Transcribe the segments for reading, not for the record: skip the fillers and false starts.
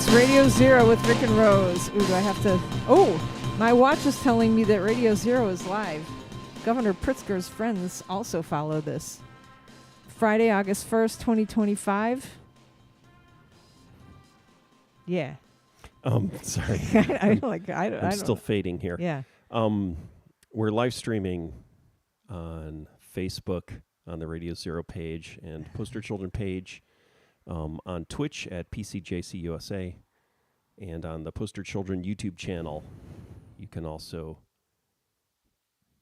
It's Radio Zero with Rick and Rose. Ooh, do I have to... Oh, my watch is telling me that Radio Zero is live. Governor Pritzker's friends also follow this. Friday, August 1st, 2025. Yeah. Sorry. I'm still fading here. Yeah. We're live streaming on Facebook on the Radio Zero page and Poster Children page, on Twitch at PCJCUSA, and on the Poster Children YouTube channel. You can also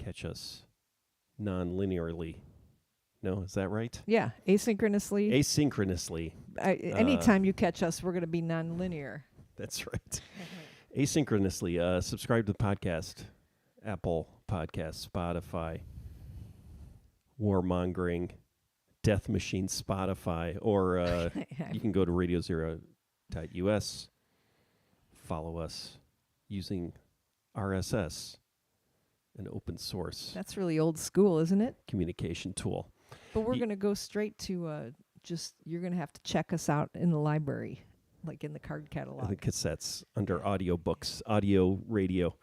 catch us non-linearly. No, is that right? Yeah, asynchronously. Asynchronously. Anytime you catch us, we're going to be non-linear. That's right. Asynchronously. Subscribe to the podcast. Apple Podcasts, Spotify, Warmongering, Death Machine, Spotify, or you can go to RadioZero.us. Follow us using RSS, an open source. That's really old school, isn't it? Communication tool. But we're going to go straight to you're going to have to check us out in the library, like in the card catalog. The cassettes under audio books, audio radio.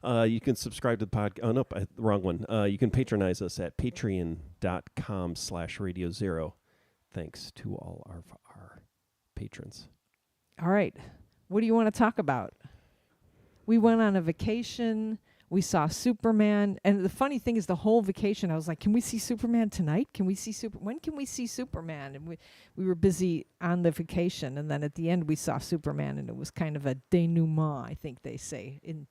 You can subscribe to the podcast. Oh, nope, the wrong one. You can patronize us at patreon.com/RadioZero. Thanks to all of our patrons. All right. What do you want to talk about? We went on a vacation. We saw Superman. And the funny thing is the whole vacation, I was like, can we see Superman tonight? When can we see Superman? And we were busy on the vacation. And then at the end, we saw Superman. And it was kind of a denouement, I think they say, in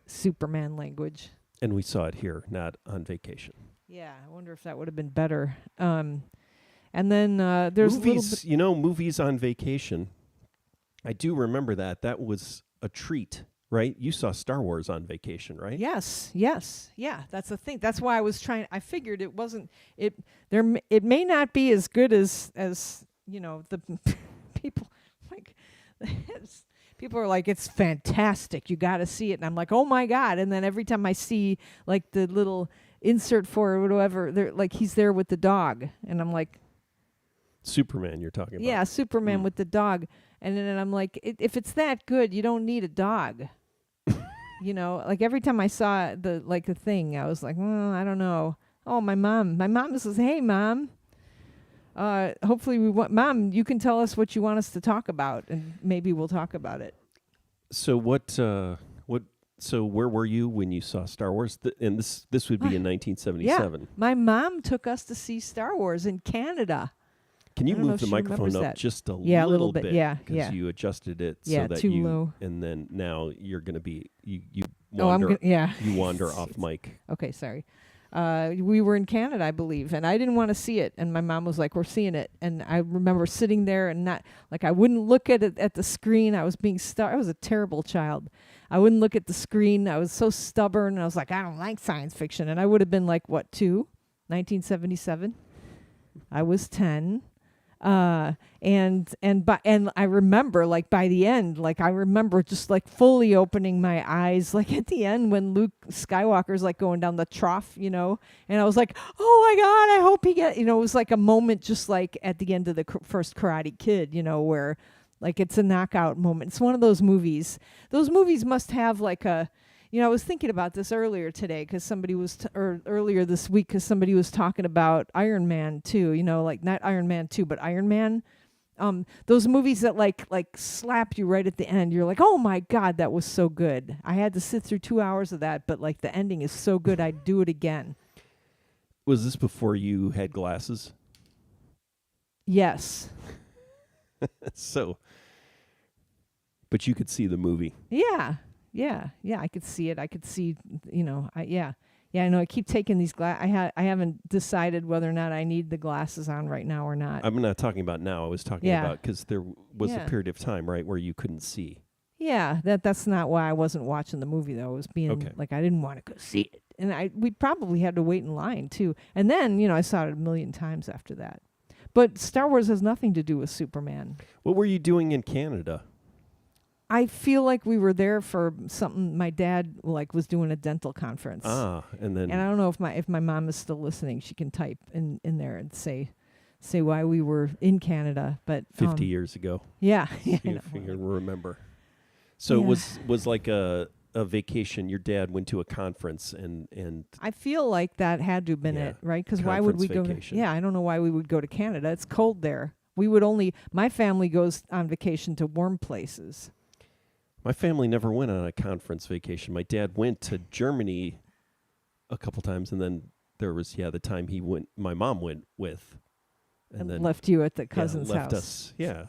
Superman language. And we saw it here, not on vacation. Yeah, I wonder if that would have been better. And then there's movies, movies on vacation. I do remember that. That was a treat, right? You saw Star Wars on vacation, right? Yes. Yeah, that's the thing. That's why I figured it wasn't, it may not be as good as the people, like, people are like, it's fantastic. You got to see it. And I'm like, oh my God. And then every time I see like the little insert for it or whatever, they're like, he's there with the dog. And I'm like, Superman you're talking about. Yeah, Superman with the dog. And then I'm like, if it's that good, you don't need a dog. Like every time I saw the thing, I was like, I don't know. Oh, my mom says, hey, Mom. Hopefully Mom, you can tell us what you want us to talk about, and maybe we'll talk about it. So so where were you when you saw Star Wars? And this would be in 1977. Yeah, my mom took us to see Star Wars in Canada. Can you move the microphone up just a little bit? Yeah, because you adjusted it so that too you low. And then now you're going to be you wander. You wander off mic. Okay, sorry. We were in Canada, I believe, and I didn't want to see it. And my mom was like, "We're seeing it." And I remember sitting there and not like I wouldn't look at it at the screen. I was I was a terrible child. I wouldn't look at the screen. I was so stubborn. And I was like, I don't like science fiction. And I would have been like, what, 1977? I was 10. And I remember like by the end, like I remember just like fully opening my eyes, like at the end when Luke Skywalker's like going down the trough, and I was like, oh my God, I hope he it was like a moment just like at the end of the first Karate Kid, where like it's a knockout moment. It's one of those movies. Those movies must have like a, I was thinking about this earlier today because somebody was, or earlier this week because somebody was talking about Iron Man 2, like not Iron Man 2, but Iron Man. Those movies that like slap you right at the end. You're like, oh my God, that was so good. I had to sit through 2 hours of that, but like the ending is so good, I'd do it again. Was this before you had glasses? Yes. But you could see the movie. Yeah, I could see it. I could see, I know. I keep taking these I haven't decided whether or not I need the glasses on right now or not. I'm not talking about now. I was talking about because there was a period of time, right, where you couldn't see. Yeah, that's not why I wasn't watching the movie though. It was being like I didn't want to go see it, and we probably had to wait in line too. And then I saw it a million times after that. But Star Wars has nothing to do with Superman. What were you doing in Canada? I feel like we were there for something. My dad was doing a dental conference. And I don't know if my mom is still listening. She can type in there and say say why we were in Canada, but 50 years ago. Yeah, yeah, I know. If you can remember. So Yeah. it was like a vacation. Your dad went to a conference and I feel like that had to have been Yeah, it, right? Because why would we conference go? vacation. Yeah, I don't know why we would go to Canada. It's cold there. My family goes on vacation to warm places. my family never went on a conference vacation. My dad went to Germany a couple times, and then there was the time my mom went with, And then left you at the cousin's left house. us,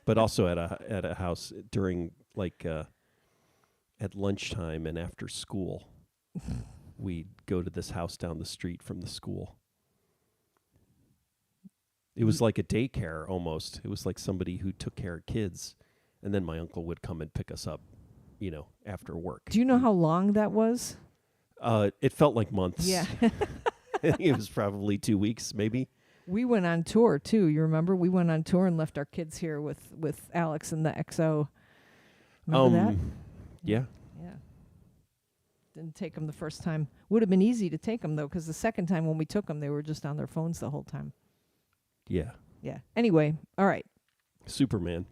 but also at a house during like at lunchtime and after school. We'd go to this house down the street from the school. It was like a daycare almost. It was like somebody who took care of kids, and then my uncle would come and pick us up, after work. Do you know how long that was? It felt like months. Yeah. I think it was probably 2 weeks, maybe. We went on tour too. You remember? We went on tour and left our kids here with Alex and the XO. Remember that? Yeah. Yeah. Didn't take them the first time. Would have been easy to take them though, because the second time when we took them, they were just on their phones the whole time. Yeah. Yeah. Anyway, all right. Superman.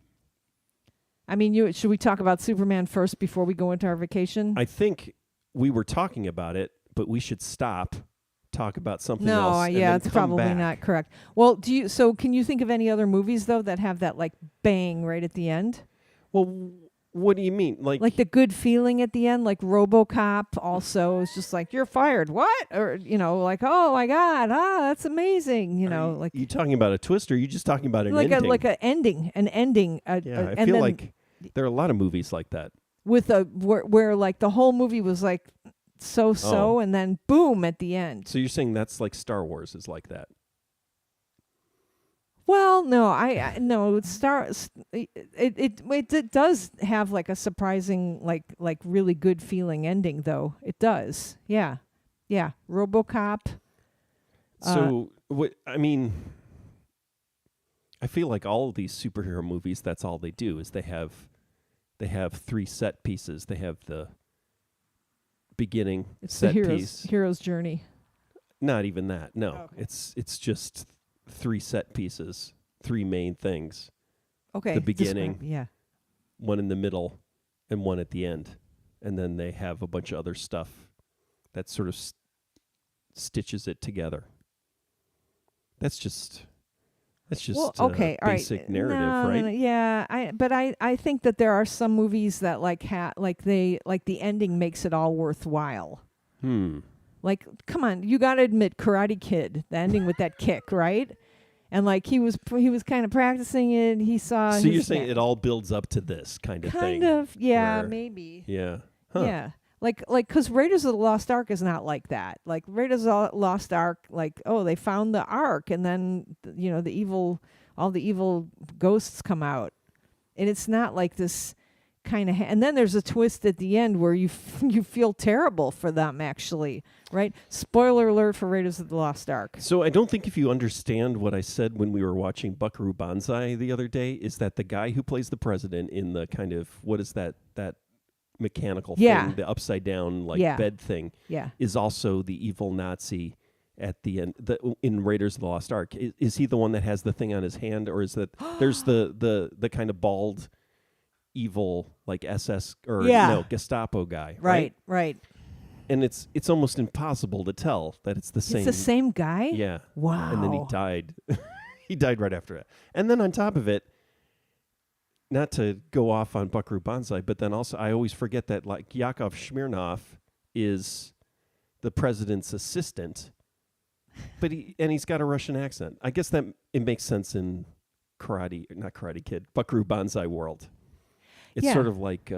I mean, should we talk about Superman first before we go into our vacation? I think we were talking about it, but we should stop, talk about something No, else. yeah, and it's then come probably back. not correct. Well, can you think of any other movies though that have that like bang right at the end? Well, what do you mean? Like the good feeling at the end, like RoboCop also is just like, you're fired. What? Or, like, oh my God, that's amazing. Like you talking about a twist, or are you just talking about an ending? an ending. I and feel then like there are a lot of movies like that. with where like the whole movie was like so, and then boom at the end. So you're saying that's like Star Wars is like that? Well, no, I no. It does have like a surprising, like really good feeling ending, though. It does, yeah. RoboCop. So what? I mean, I feel like all of these superhero movies, that's all they do is they have 3 set pieces. They have the beginning It's set the piece. hero's journey. Not even that. No, Okay. it's just 3 set pieces, 3 main things. Okay, The beginning. describe- yeah. One in the middle, and one at the end, and then they have a bunch of other stuff that sort of stitches it together. That's just Well, okay, all right. basic narrative, No, right? no, yeah, I think that there are some movies that like the ending makes it all worthwhile. Like, come on, you got to admit, Karate Kid, the ending with that kick, right? And like he was kind of practicing it. He saw. So you're saying it all builds up to this kind of thing? Kind of, yeah, where- maybe. Yeah. Huh. Yeah. Like, because Raiders of the Lost Ark is not like that. Like Raiders of the Lost Ark, like, oh, they found the Ark, and then all the evil ghosts come out, and it's not like this kind of. And then there's a twist at the end where you feel terrible for them, actually, right? Spoiler alert for Raiders of the Lost Ark. So I don't think if you understand what I said when we were watching Buckaroo Banzai the other day, is that the guy who plays the president in the kind of, what is that mechanical thing, the upside down bed thing, is also the evil Nazi at the end in Raiders of the Lost Ark. Is he the one that has the thing on his hand, or is that there's the kind of bald evil like SS or Gestapo guy, Right. And it's almost impossible to tell that it's the same. It's the same guy? Yeah. Wow. And then he died. He died right after it. And then on top of it, not to go off on Buckaroo Banzai, but then also I always forget that like Yakov Smirnoff is the president's assistant, but he's got a Russian accent. I guess that it makes sense in not Karate Kid, Buckaroo Banzai world. It's sort of like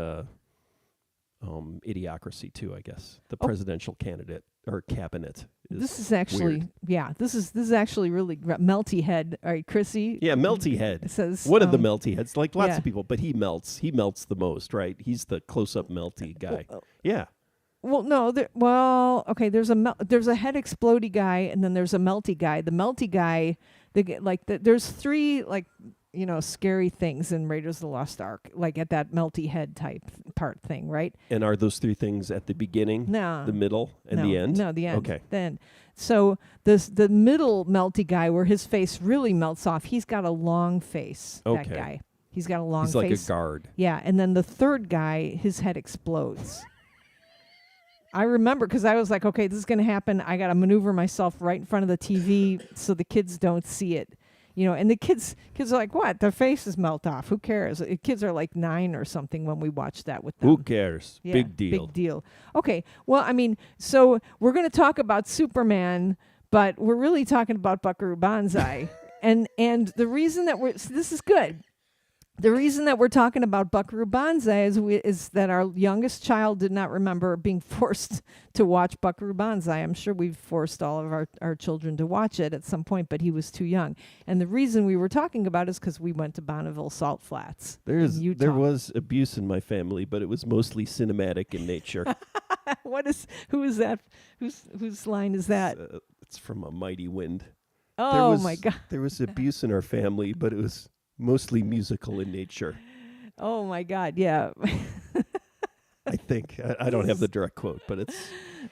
Idiocracy too, I guess. The presidential candidate or cabinet. This is actually weird. This is actually really melty head. All right, Chrissy. Yeah, melty head. It says one of the melty heads, like lots yeah. of people, but he melts the most, right? He's the close-up melty guy. Yeah. Well, no. Okay. There's a head explodey guy, and then there's a melty guy. The melty guy, there's 3 like scary things in Raiders of the Lost Ark, like at that melty head type part thing, right? And are those three things at the beginning, No. the middle, and No, the end? No, the end. Okay. Then, so the middle melty guy, where his face really melts off, he's got a long face. Okay. That guy, he's got a long He's face. like a guard. Yeah, and then the third guy, his head explodes. I remember because I was like, okay, this is going to happen. I got to maneuver myself right in front of the TV so the kids don't see it. And the kids are like, what? Their faces melt off. Who cares? Kids are like 9 or something when we watched that with them. Who cares? Yeah, Big deal. Big deal. Okay. Well, I mean, so we're going to talk about Superman, but we're really talking about Buckaroo Banzai. and the reason that this is good. The reason that we're talking about Buckaroo Banzai is that our youngest child did not remember being forced to watch Buckaroo Banzai. I'm sure we've forced all of our children to watch it at some point, but he was too young. And the reason we were talking about it is because we went to Bonneville Salt Flats. There Utah. was abuse in my family, but it was mostly cinematic in nature. Who is that? Whose line is that? It's from A Mighty Wind. Oh my God. There was abuse in our family, but it was mostly musical in nature. Oh my God, yeah. I think. I don't have the direct quote, but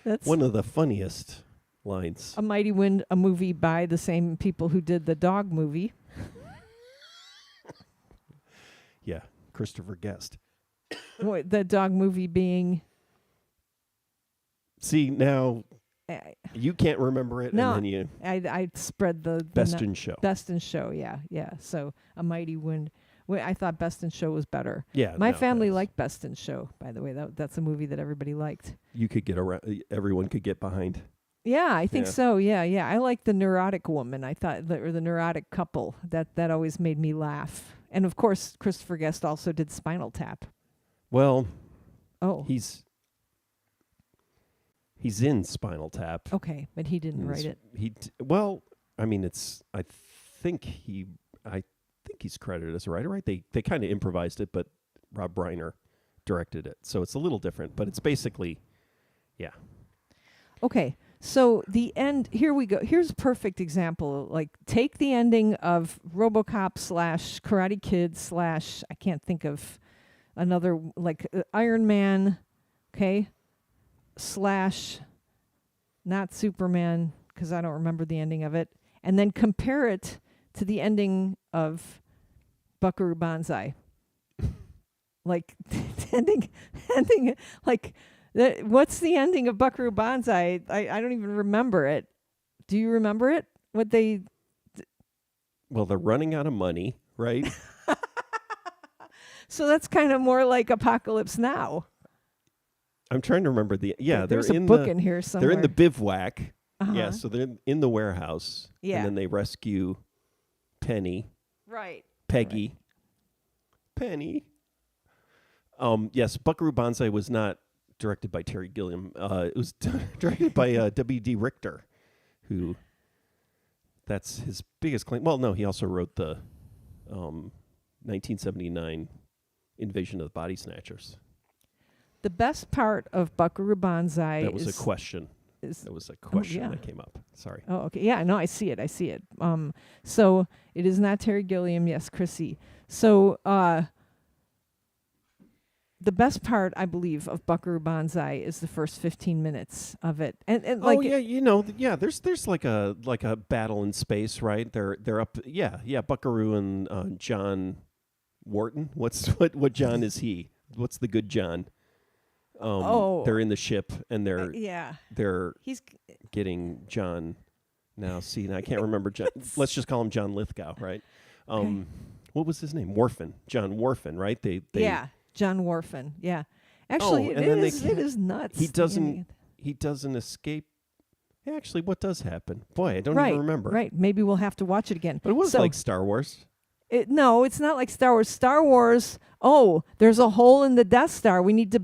that's one of the funniest lines. A Mighty Wind, a movie by the same people who did the dog movie. Yeah, Christopher Guest. The dog movie being... See, now you can't remember it, no, and then I spread the Best in Show. Best in Show, yeah. So A Mighty Wind. I thought Best in Show was better. Yeah, my family liked Best in Show. By the way, that's a movie that everybody liked. You could get around. Everyone could get behind. Yeah, I think so. Yeah. I like the neurotic woman. I thought, or the neurotic couple. That always made me laugh. And of course, Christopher Guest also did Spinal Tap. Well, oh, He's in Spinal Tap. Okay, but he didn't write it. Well, I mean, I think he's credited as a writer, right? They kind of improvised it, but Rob Reiner directed it, so it's a little different. But it's basically, yeah. Okay, so the end. Here we go. Here's a perfect example. Like, take the ending of RoboCop / Karate Kid / I can't think of another, like Iron Man. Okay. / not Superman, because I don't remember the ending of it, and then compare it to the ending of Buckaroo Banzai. Like, ending, like, what's the ending of Buckaroo Banzai? I don't even remember it. Do you remember it? Well, they're running out of money, right? So that's kind of more like Apocalypse Now. I'm trying to remember there's a book in here somewhere. They're in the bivouac. Uh-huh. Yeah, so they're in the warehouse. Yeah. And then they rescue Penny. Right. Peggy. Right. Penny. Yes, Buckaroo Banzai was not directed by Terry Gilliam. It was directed by W.D. Richter, who that's his biggest claim. Well, no, he also wrote the 1979 Invasion of the Body Snatchers. The best part of Buckaroo Banzai That was a question. That was a question that came up. Sorry. Oh, okay. Yeah, no, I see it. So it is not Terry Gilliam. Yes, Chrissy. So the best part, I believe, of Buckaroo Banzai is the first 15 minutes of it. And like, there's like a battle in space, right? They're up. Yeah. Buckaroo and John Wharton. What John is he? What's the good John? They're in the ship and they're he's getting John. Now I can't remember John. Let's just call him John Lithgow, right? Okay. What was his name? Worfen. John Worfen, right? John Worfen. Yeah. Actually, it is nuts. He doesn't escape. Actually, what does happen? Boy, I don't even remember. Right. Maybe we'll have to watch it again. But it was like Star Wars. No, it's not like Star Wars. Star Wars, there's a hole in the Death Star. We need to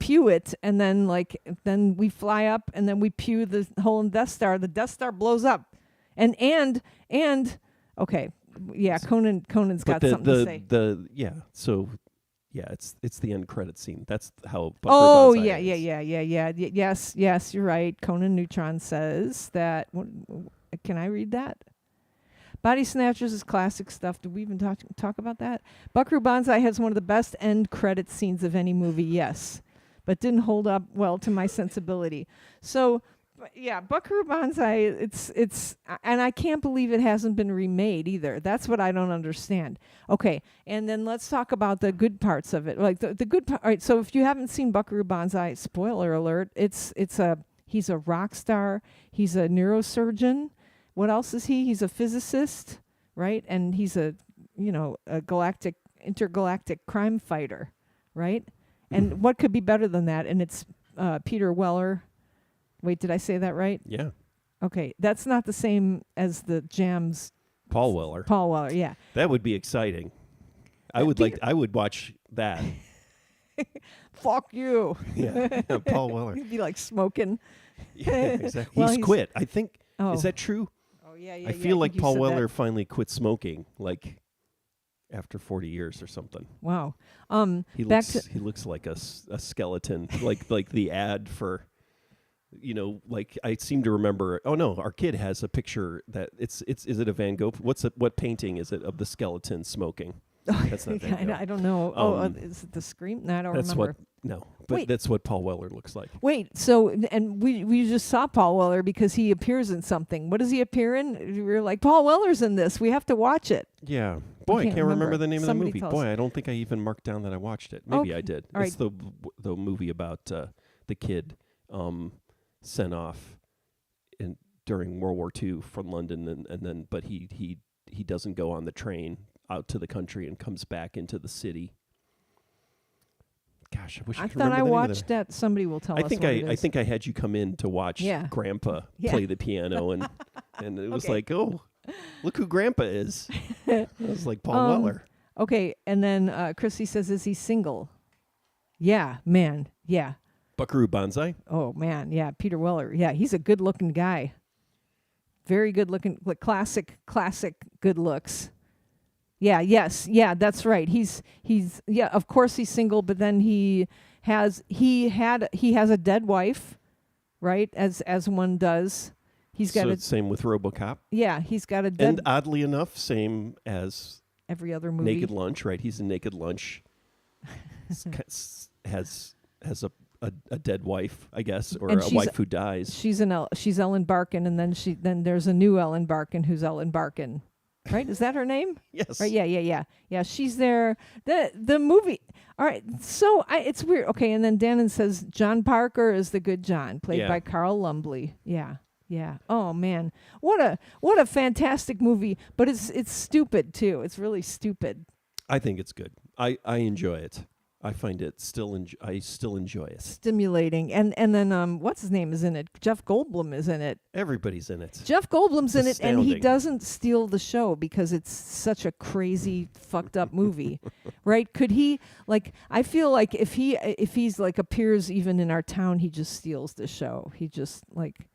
pew it, and then we fly up, and then we pew the hole in the Death Star. The Death Star blows up, and okay, yeah. Conan's got something to say. It's the end credit scene. That's how. Oh Banzai yeah. Yes, you're right. Conan Neutron says that. Can I read that? Body Snatchers is classic stuff. Did we even talk about that? Buckaroo Banzai has one of the best end credit scenes of any movie, yes, but didn't hold up well to my sensibility. So, yeah, Buckaroo Banzai, it's, and I can't believe it hasn't been remade either. That's what I don't understand. Okay, and then let's talk about the good parts of it. Like the good part. All right, so if you haven't seen Buckaroo Banzai, spoiler alert, he's a rock star. He's a neurosurgeon. What else is he? He's a physicist, right? And he's a intergalactic crime fighter, right? And what could be better than that? And it's Peter Weller. Wait, did I say that right? Yeah. Okay, that's not the same as the Jams. Paul Weller. Paul Weller, yeah. That would be exciting. I would watch that. Fuck you. Yeah, Paul Weller. He'd be like smoking. Yeah, exactly. Well, he's quit. I think. Oh. Is that true? Oh yeah. I feel like think you Paul said Weller that. finally quit smoking, like after 40 years or something. Wow. He looks like a skeleton, like the ad for, like I seem to remember. Oh no, our kid has a picture that is it a Van Gogh? What painting is it of the skeleton smoking? That's not Van Gogh. I don't know. Is it the Scream? No, I don't That's remember. But Wait. that's what Paul Weller looks like. Wait, so, and we just saw Paul Weller because he appears in something. What does he appear in? We were like, Paul Weller's in this. We have to watch it. Yeah. Boy, I can't can't remember remember. the name Somebody of the movie. tell Boy, us. I don't think I even marked down that I watched it. Maybe Okay. I did. All It's the movie about the kid sent off during World War II from London, and then but he doesn't go on the train out to the country and comes back into the city. Gosh, I wish I could thought remember I the name of watched that. Somebody will tell I us think what I it is. think I had you come in to watch Yeah. Grandpa Yeah. play the piano, and it was Okay. like, oh, look who Grandpa is. It was like Paul Weller. Okay, and then Chrissy says, is he single? Yeah, man, yeah. Buckaroo Banzai. Oh, man, yeah, Peter Weller. Yeah, he's a good-looking guy. Very good-looking, like classic good looks. Yeah, yes, yeah, that's right. He's yeah, of course he's single, but then he has a dead wife, right? As one does. He's got Same with RoboCop. he's got a dead And oddly enough, same as every other movie. Naked Lunch, right? He's in Naked Lunch. has a dead wife, I guess, or And a she's- wife who dies. She's Ellen Barkin, and then there's a new Ellen Barkin who's Ellen Barkin, right? Is that her name? Yes. Right? Yeah. She's there. The movie. All right. So it's weird. Okay, and then Dannon says John Parker is the good John, played Yeah. by Carl Lumbly. Yeah. Oh man, what a fantastic movie. But it's stupid too. It's really stupid. I think it's good. I enjoy it. I find it I still enjoy it. Stimulating. And then what's his name is in it? Jeff Goldblum is in it. Everybody's in it. Jeff Goldblum's in it, and he astounding. doesn't steal the show because it's such a crazy, fucked up movie, right? Could he, like, I feel like if he's like appears even in our town, he just steals the show. He just like,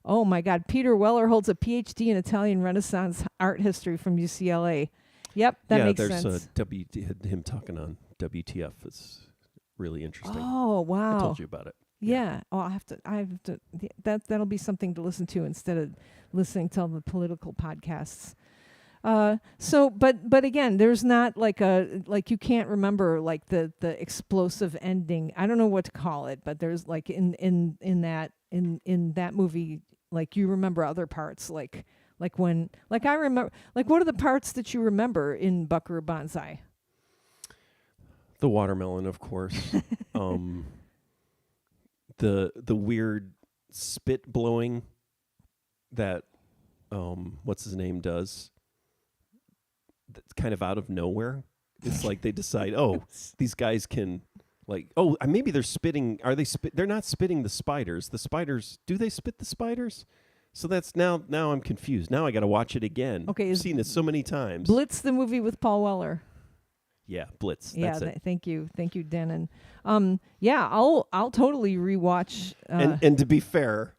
oh my God, Peter Weller holds a PhD in Italian Renaissance art history from UCLA. Yep, that makes there's sense. him talking on WTF. It's really interesting. Oh wow! I told you about it. Yeah. Oh, I have to. That'll be something to listen to instead of listening to all the political podcasts. But again, there's not like you can't remember like the explosive ending. I don't know what to call it, but there's like in that movie, like you remember other parts, like when I remember, like what are the parts that you remember in Buckaroo Banzai? The watermelon, of course. The weird spit blowing that what's his name does. That's kind of out of nowhere. It's like they decide, these guys can maybe they're spitting. Are they they're not spitting the spiders. The spiders, do they spit the spiders? So that's now I'm confused. Now I got to watch it again. Okay, I've seen it so many times. Blitz, the movie with Paul Weller. Yeah, Blitz. Yeah, That's it. thank you, Denon. I'll totally rewatch. And to be fair,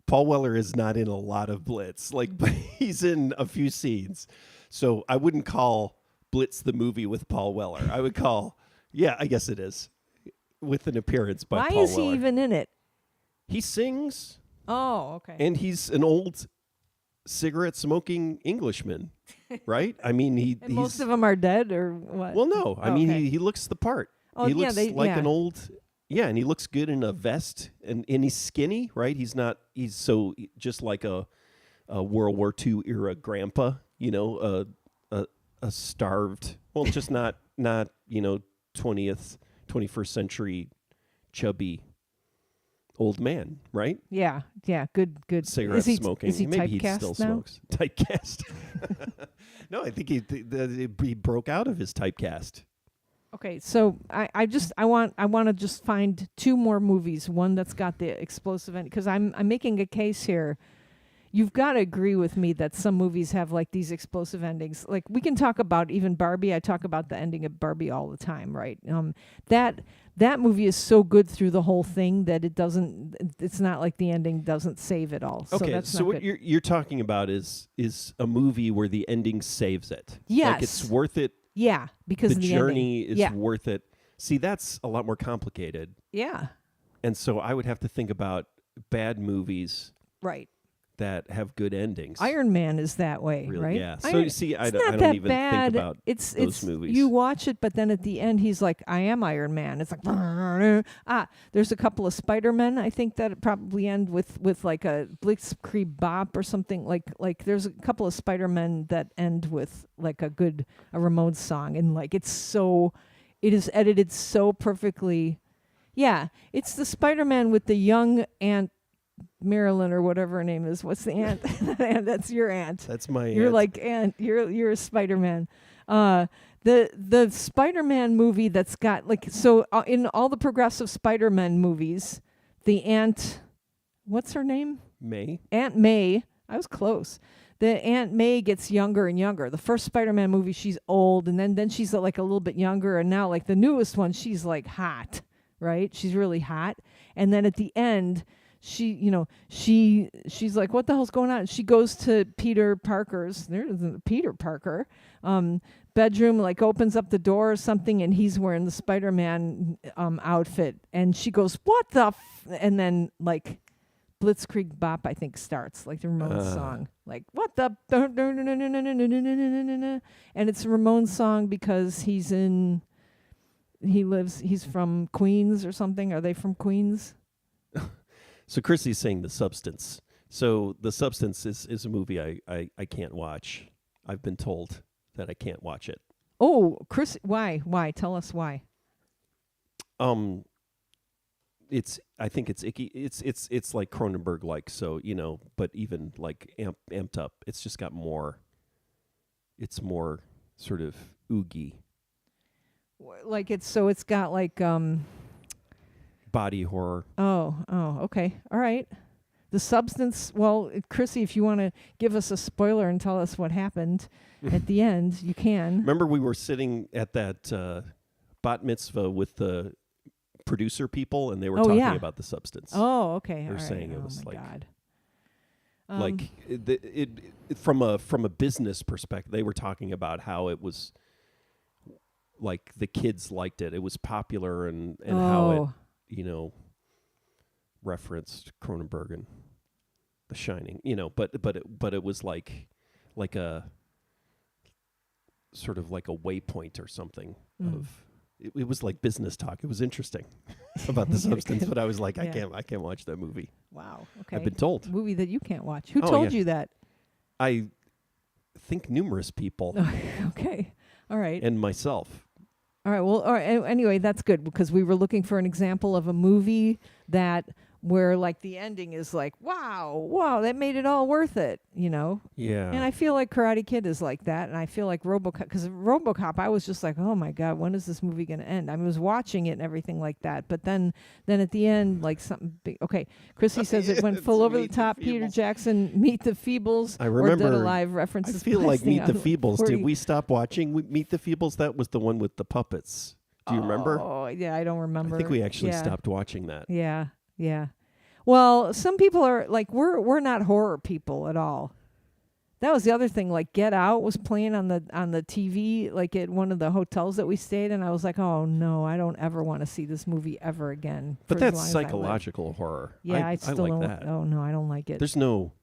Paul Weller is not in a lot of Blitz. Like, but he's in a few scenes, so I wouldn't call Blitz the movie with Paul Weller. I would call, I guess it is, with an appearance by why Paul is Weller. he even in it? He sings, Oh, okay. and he's an old cigarette smoking Englishman, right? I mean, And most of them are dead, or what? well, no. I mean, Okay. he looks the part. Oh, he yeah, looks they- like yeah. an old, yeah, and he looks good in a vest, and he's skinny, right? He's not. He's so just like a World War II era grandpa, you know, a starved, well, just not 21st century chubby old man, right? Yeah, good. Cigarette smoking. Is he Maybe he typecast still now? smokes. Typecast. No, I think he broke out of his typecast. Okay, so I want to just find two more movies. One that's got the explosive end, because I'm making a case here. You've got to agree with me that some movies have like these explosive endings. Like we can talk about even Barbie. I talk about the ending of Barbie all the time, right? That movie is so good through the whole thing that it doesn't. It's not like the ending doesn't save it all. So Okay, that's so not what good. you're talking about is a movie where the ending saves it. Yes. Like it's worth it. Yeah, because The of the journey ending. is Yeah. worth it. See, that's a lot more complicated. Yeah. And so I would have to think about bad movies Right. that have good endings. Iron Man is that way, Really, right? yeah. So Iron, you see, I it's don't, not I that don't even bad. think about it's those movies. You watch it, but then at the end, he's like, "I am Iron Man." It's like, there's a couple of Spider-Men. I think that probably end with like a Blitzkrieg Bop or something. Like there's a couple of Spider-Men that end with like a Ramones song, and like it is edited so perfectly. Yeah, it's the Spider-Man with the young Aunt Marilyn or whatever her name is. What's the aunt? That's your aunt. That's my You're aunt. like aunt. You're a Spider-Man. The Spider-Man movie that's got like in all the progressive Spider-Man movies, the aunt, what's her name? May. Aunt May. I was close. The Aunt May gets younger and younger. The first Spider-Man movie, she's old, and then she's like a little bit younger, and now like the newest one, she's like hot, right? She's really hot, and then at the end, she's like, what the hell's going on? She goes to Peter Parker's. There isn't Peter Parker. Bedroom, like opens up the door or something, and he's wearing the Spider-Man outfit, and she goes, "What the?" And then like Blitzkrieg Bop, I think, starts like the Ramones song, like what the, and it's a Ramones song because he's from Queens or something. Are they from Queens? So Chrissy's saying The Substance. So The Substance is a movie I can't watch. I've been told that I can't watch it. Oh, Chris, why? Why? Tell us why. I think it's icky. It's like Cronenberg like, so, but even like amped up. It's just got more. It's more sort of oogie. Like it's got like Body horror. Oh, okay. All right. The Substance, well, Chrissy, if you want to give us a spoiler and tell us what happened at the end, you can. Remember we were sitting at that bat mitzvah with the producer people, and they were talking about The Substance. Oh, okay. They were saying it oh was my like, God. like it from a business perspective, they were talking about how it was like the kids liked it. It was popular, and how it, referenced Cronenberg and The Shining, but it was like a sort of like a waypoint or something of. It was like business talk. It was interesting about The Substance, but I was like, I can't watch that movie. Wow. Okay. I've been told. Movie that you can't watch. Who told you that? I think numerous people. Okay. All right. And myself. All right. Well, anyway, that's good because we were looking for an example of a movie where like the ending is like, wow, that made it all worth it, Yeah. And I feel like Karate Kid is like that, and I feel like RoboCop, because RoboCop, I was just like, oh my God, when is this movie going to end? I was watching it and everything like that, but then at the end, like something big. Okay, Chrissy says it went full over the top. Peter Jackson, Meet the Feebles, I remember. or Dead Alive references. I feel like blasting Meet the out Feebles. 40. Did we stop watching Meet the Feebles? That was the one with the puppets. Do you remember? Oh yeah, I don't remember. I think we actually stopped watching that. Yeah. Well, some people are like, we're not horror people at all. That was the other thing. Like Get Out was playing on the TV, like at one of the hotels that we stayed in. I was like, oh no, I don't ever want to see this movie ever again. But for as that's long as I live. psychological horror. Yeah, I still like don't. that. Oh no, I don't like it. There's no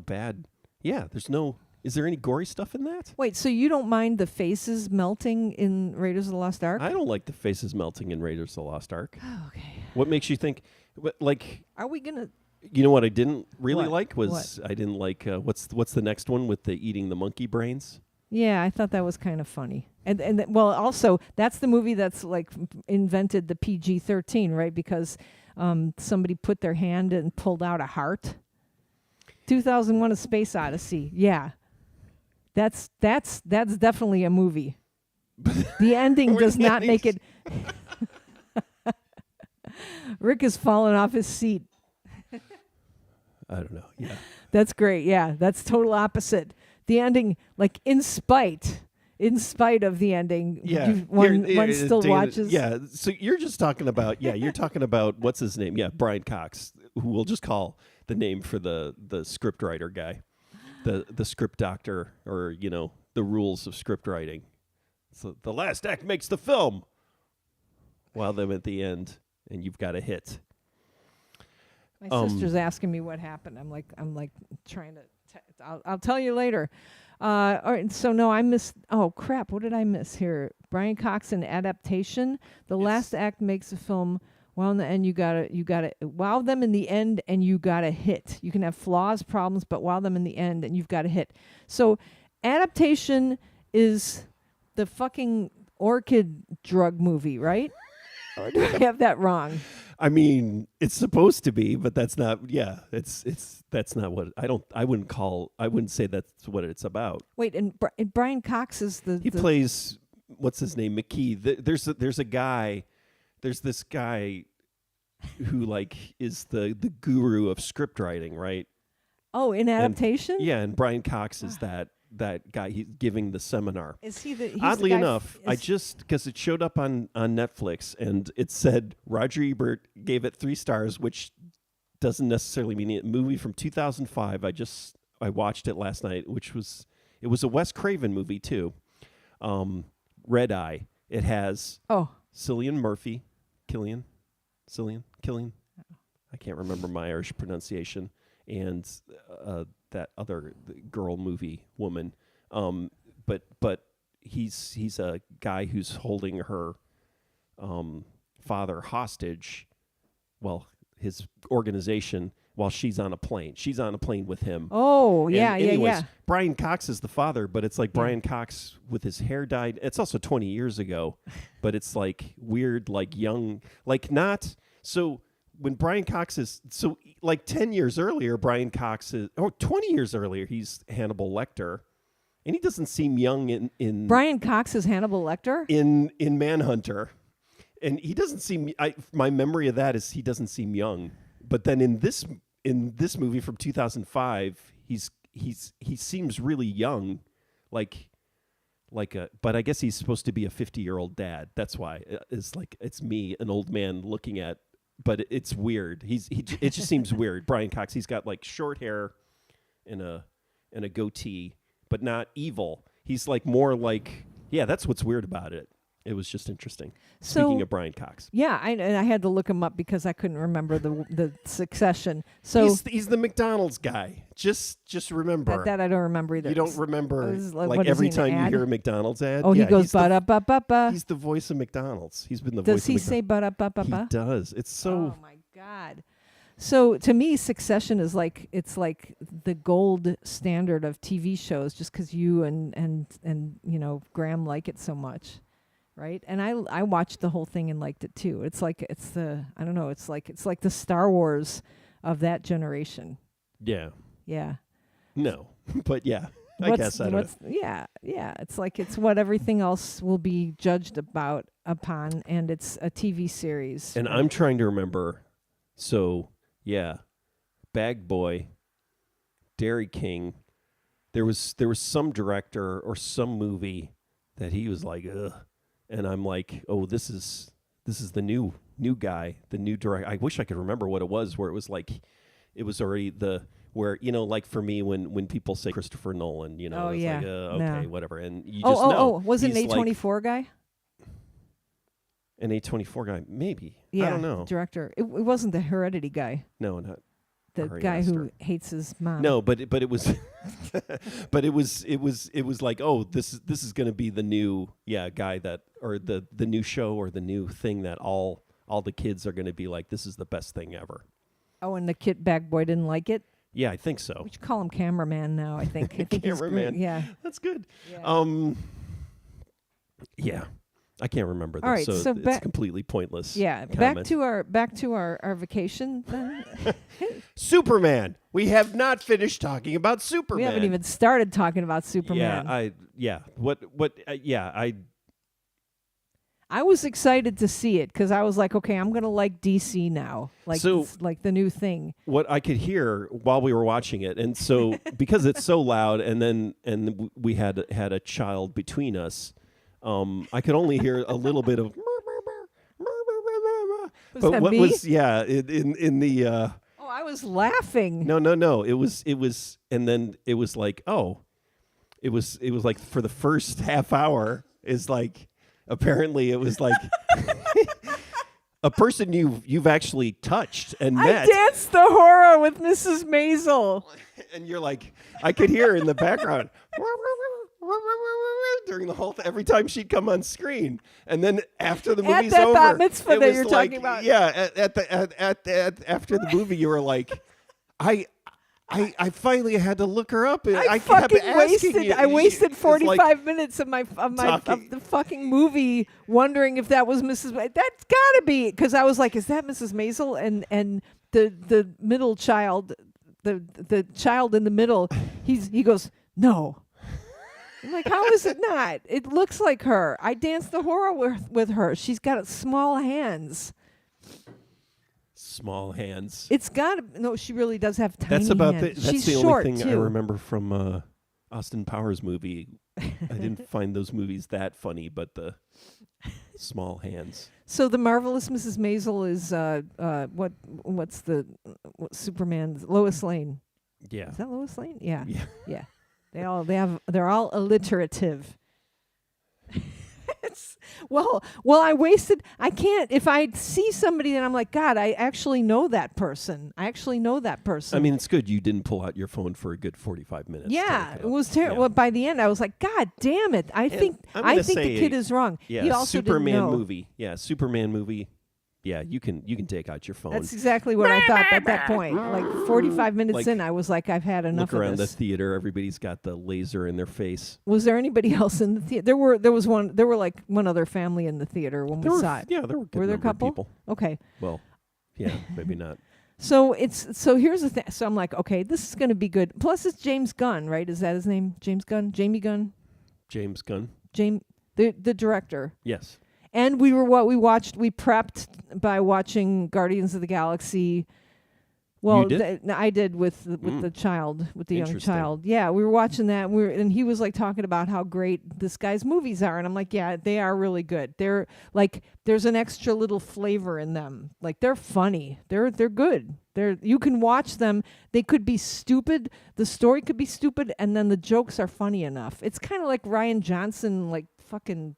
bad. Yeah, there's no. Is there any gory stuff in that? Wait, so you don't mind the faces melting in Raiders of the Lost Ark? I don't like the faces melting in Raiders of the Lost Ark. Okay. What makes you think? Like, Are we gonna? you know what I didn't really What? like was I didn't like what's the next one with the eating the monkey brains? Yeah, I thought that was kind of funny. And well, also that's the movie that's like invented the PG-13, right? Because somebody put their hand and pulled out a heart. 2001: A Space Odyssey. Yeah. That's definitely a movie. The ending does not make it. Rick is falling off his seat. I don't know. Yeah. That's great. Yeah, that's total opposite. The ending, like in spite of the ending, Yeah. one still Dana, watches. Yeah. So you're just talking about you're talking about what's his name? Yeah, Brian Cox, who we'll just call the name for the script writer guy. The script doctor, or the rules of script writing. So the last act makes the film. While them at the end, and you've got a hit. My sister's asking me what happened. I'm like trying to. I'll tell you later. All right. So no, I missed. Oh crap! What did I miss here? Brian Cox in adaptation. The last act makes a film. Well, in the end, you gotta wow them in the end, and you gotta hit. You can have flaws, problems, but wow them in the end, and you've got to hit. So, adaptation is the fucking orchid drug movie, right? Or do I have that wrong? I mean, it's supposed to be, but that's not. Yeah, that's not what I wouldn't say that's what it's about. Wait, and Brian Cox is He plays what's his name, McKee. There's a guy. There's this guy who like is the guru of script writing, right? Oh, in adaptation? And Brian Cox is that guy. He's giving the seminar. Is he the? Oddly the guy enough, because it showed up on Netflix and it said Roger Ebert gave it 3 stars, which doesn't necessarily mean it. Movie from 2005. I watched it last night, it was a Wes Craven movie too. Red Eye. It has Cillian. I can't remember my Irish pronunciation. And that other girl movie woman. But he's a guy who's holding her father hostage. Well, his organization, while she's on a plane. She's on a plane with him. Oh, yeah, anyways, Brian Cox is the father, but it's like Brian Cox with his hair dyed. It's also 20 years ago, but it's like weird, like young, like not. So when Brian Cox is, so like 10 years earlier, Brian Cox is, or 20 years earlier, he's Hannibal Lecter. And he doesn't seem young in Brian Cox is Hannibal Lecter? In Manhunter. And he doesn't seem, my memory of that is he doesn't seem young. But then in this movie from 2005, he seems really young, but I guess he's supposed to be a 50-year-old dad. That's why it's me, an old man looking at, but it's weird. It just seems weird. Brian Cox, he's got like short hair and a goatee, but not evil. He's like more like, yeah, that's what's weird about it. It was just interesting. Speaking of Brian Cox. Yeah, I had to look him up because I couldn't remember the Succession. So he's the McDonald's guy. Just remember. That I don't remember either. You don't remember like every time you hear a McDonald's ad? Oh, he goes ba-da-ba-ba-ba. He's the voice of McDonald's. He's been the voice of McDonald's. Does he say ba-da-ba-ba-ba? He does. It's so... Oh, my God. So to me, Succession is like the gold standard of TV shows just because you and Graham like it so much. Right, and I watched the whole thing and liked it too. It's like it's the Star Wars of that generation. Yeah. Yeah. No, but yeah, I guess I don't know. Yeah. It's what everything else will be judged upon, and it's a TV series. And I'm trying to remember. So yeah, Bag Boy, Dairy King. There was some director or some movie that he was like, ugh. And I'm like, oh, this is the new guy, the new director. I wish I could remember what it was, where it was like, it was already like for me when people say Christopher Nolan, it's like, okay, whatever. And you just know. Was it an A24 guy? An A24 guy, maybe. Yeah, I don't know. Director. It wasn't the Heredity guy. No, not. the Ari guy who Aster. hates his mom. No, but it was, but it was like, oh, this is going to be the new guy that, or the new show or the new thing that all the kids are going to be like, this is the best thing ever. Oh, and the kid bag boy didn't like it. Yeah, I think so. We should call him cameraman now. I think. I think he's great. Cameraman. Yeah. That's good. Yeah. Yeah, I can't remember this, All right, so it's completely pointless. Yeah. comment. Back to our vacation then. Superman. We have not finished talking about Superman. We haven't even started talking about Superman. I was excited to see it because I was like, okay, I'm gonna like DC now, like So- it's like the new thing. What I could hear while we were watching it, and so because it's so loud, and we had a child between us, I could only hear a little bit of. Was But that what me? was in the Oh, I was laughing. no, it was, and then it was like, oh, it was like for the first half hour is like, apparently it was like a person you've actually touched and I met. danced the horror with Mrs. Maisel. And you're like, I could hear in the background during the whole every time she'd come on screen, and then after the movie's that over, bat mitzvah it that was you're like, talking about. Yeah, after the movie, you were like, I finally had to look her up. And I kept fucking asking wasted. you. I wasted It's 45 like minutes of talking. the fucking movie wondering if that was Mrs. That's gotta be, because I was like, is that Mrs. Maisel? And the middle child, the child in the middle, he goes, no. I'm like, how is it not? It looks like her. I danced the horror with her. She's got small hands. Small hands. It's got to. No, she really does have tiny That's about hands. that's She's the short only thing I too. remember from Austin Powers movie. I didn't find those movies that funny, but the small hands. So the marvelous Mrs. Maisel is what's Superman's Lois Lane? Yeah. Is that Lois Lane? Yeah. Yeah. Yeah. They're all alliterative. I can't, if I see somebody and I'm like, God, I actually know that person. I mean, it's good you didn't pull out your phone for a good 45 minutes. to yeah, look it up. was terrible. Yeah. Well, by the end, I was like, God damn it! I think I'm gonna the say, kid is wrong. Yeah, he also Superman didn't know. movie. Yeah, Superman movie. Yeah, you can take out your phone. That's exactly what I thought at that point. Like 45 minutes Like, in, I was like, I've had enough Look around of the this. theater. Everybody's got the laser in their face. Was there anybody else in the theater? There were like one other family in the theater when we saw it. Yeah, there were a good Were there a number of couple? people. Okay. Well, yeah, maybe not. So here's the thing. So I'm like, okay, this is going to be good. Plus it's James Gunn, right? Is that his name? James Gunn? Jamie Gunn? James Gunn. The director. Yes. And we prepped by watching Guardians of the Galaxy. Well, You did? I did with the child, with the young Interesting. child. Yeah, we were watching that, and he was like talking about how great this guy's movies are, and I'm like, yeah, they are really good. They're like, there's an extra little flavor in them. Like they're funny. They're good. You can watch them. They could be stupid. The story could be stupid, and then the jokes are funny enough. It's kind of like Ryan Johnson, like fucking.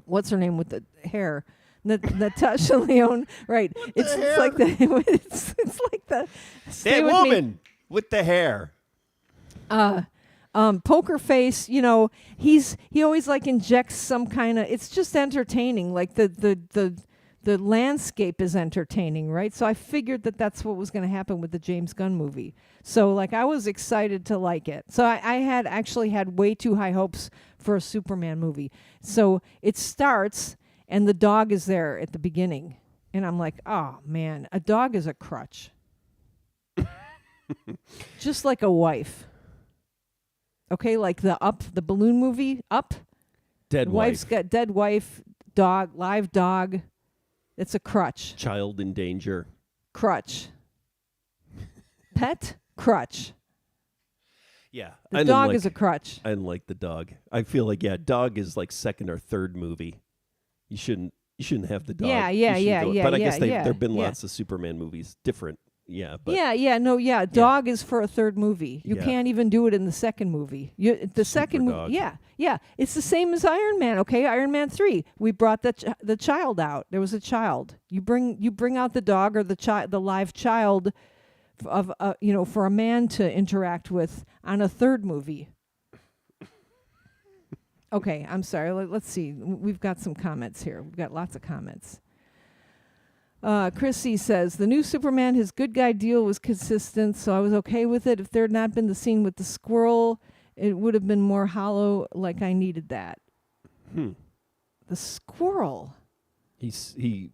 What's her name with the hair? Natasha Lyonne, right? It's like the it's like the stay That with me. woman with the hair. Poker face. You know, he always like injects some kind of. It's just entertaining. Like the landscape is entertaining, right? So I figured that's what was going to happen with the James Gunn movie. So like I was excited to like it. So I had actually had way too high hopes for a Superman movie. So it starts and the dog is there at the beginning. And I'm like, oh man, a dog is a crutch. Just like a wife. Okay, like the balloon movie, Up. Dead Wife's wife. got dead wife, dog, live dog. It's a crutch. Child in danger. Crutch. Pet, crutch. Yeah. The dog is a crutch. I didn't like the dog. I feel like dog is like second or third movie. You shouldn't have the dog. Yeah, You should yeah, go- yeah, But I yeah, guess yeah, there've been yeah. lots of Superman movies. Different. Yeah, but Dog is for a third movie. You Yeah. can't even do it in the second movie. The second dog. movie, yeah. It's the same as Iron Man. Okay, Iron Man 3. We brought the child out. There was a child. You bring out the dog or the live child for a man to interact with on a third movie. Okay, I'm sorry. Let's see. We've got some comments here. We've got lots of comments. Chrissy says, the new Superman, his good guy deal was consistent, so I was okay with it. If there had not been the scene with the squirrel, it would have been more hollow, like I needed that. The squirrel. He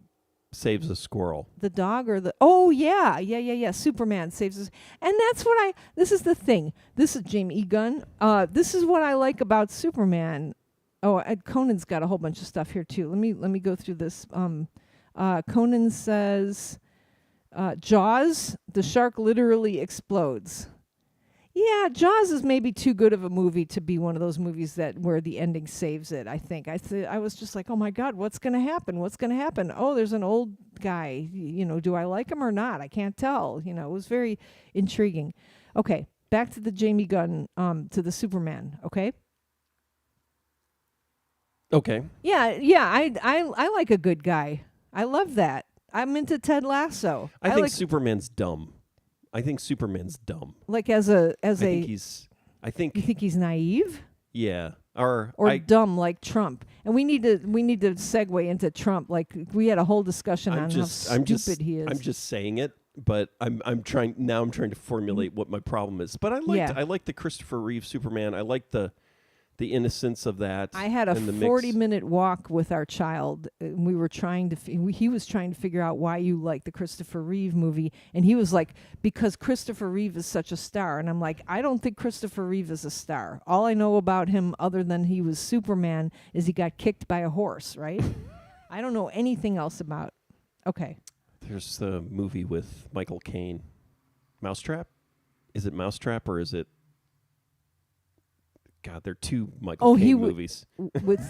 saves a squirrel. The dog or the... Oh, yeah. Superman saves us. And that's what this is the thing. This is Jamie E. Gunn. This is what I like about Superman. Oh, Conan's got a whole bunch of stuff here, too. Let me go through this. Conan says, Jaws, the shark literally explodes. Yeah, Jaws is maybe too good of a movie to be one of those movies where the ending saves it, I think. I was just like, oh my God, what's going to happen? What's going to happen? Oh, there's an old guy. Do I like him or not? I can't tell. It was very intriguing. Okay, back to the Jamie Gunn, to the Superman, okay? Okay. Yeah, I like a good guy. I love that. I'm into Ted Lasso. I think Superman's dumb. Like you think he's naive? Yeah. Or dumb like Trump. And we need to segue into Trump. Like we had a whole discussion on how stupid he is. I'm just saying it, but I'm trying to formulate what my problem is. But I like the Christopher Reeve Superman. I like the innocence of that. I had a 40-minute walk with our child. And we were he was trying to figure out why you like the Christopher Reeve movie. And he was like, because Christopher Reeve is such a star. And I'm like, I don't think Christopher Reeve is a star. All I know about him, other than he was Superman, is he got kicked by a horse, right? I don't know anything else about. Okay. There's the movie with Michael Caine. Mousetrap? Is it Mousetrap or is it... God, there are two Michael Caine movies with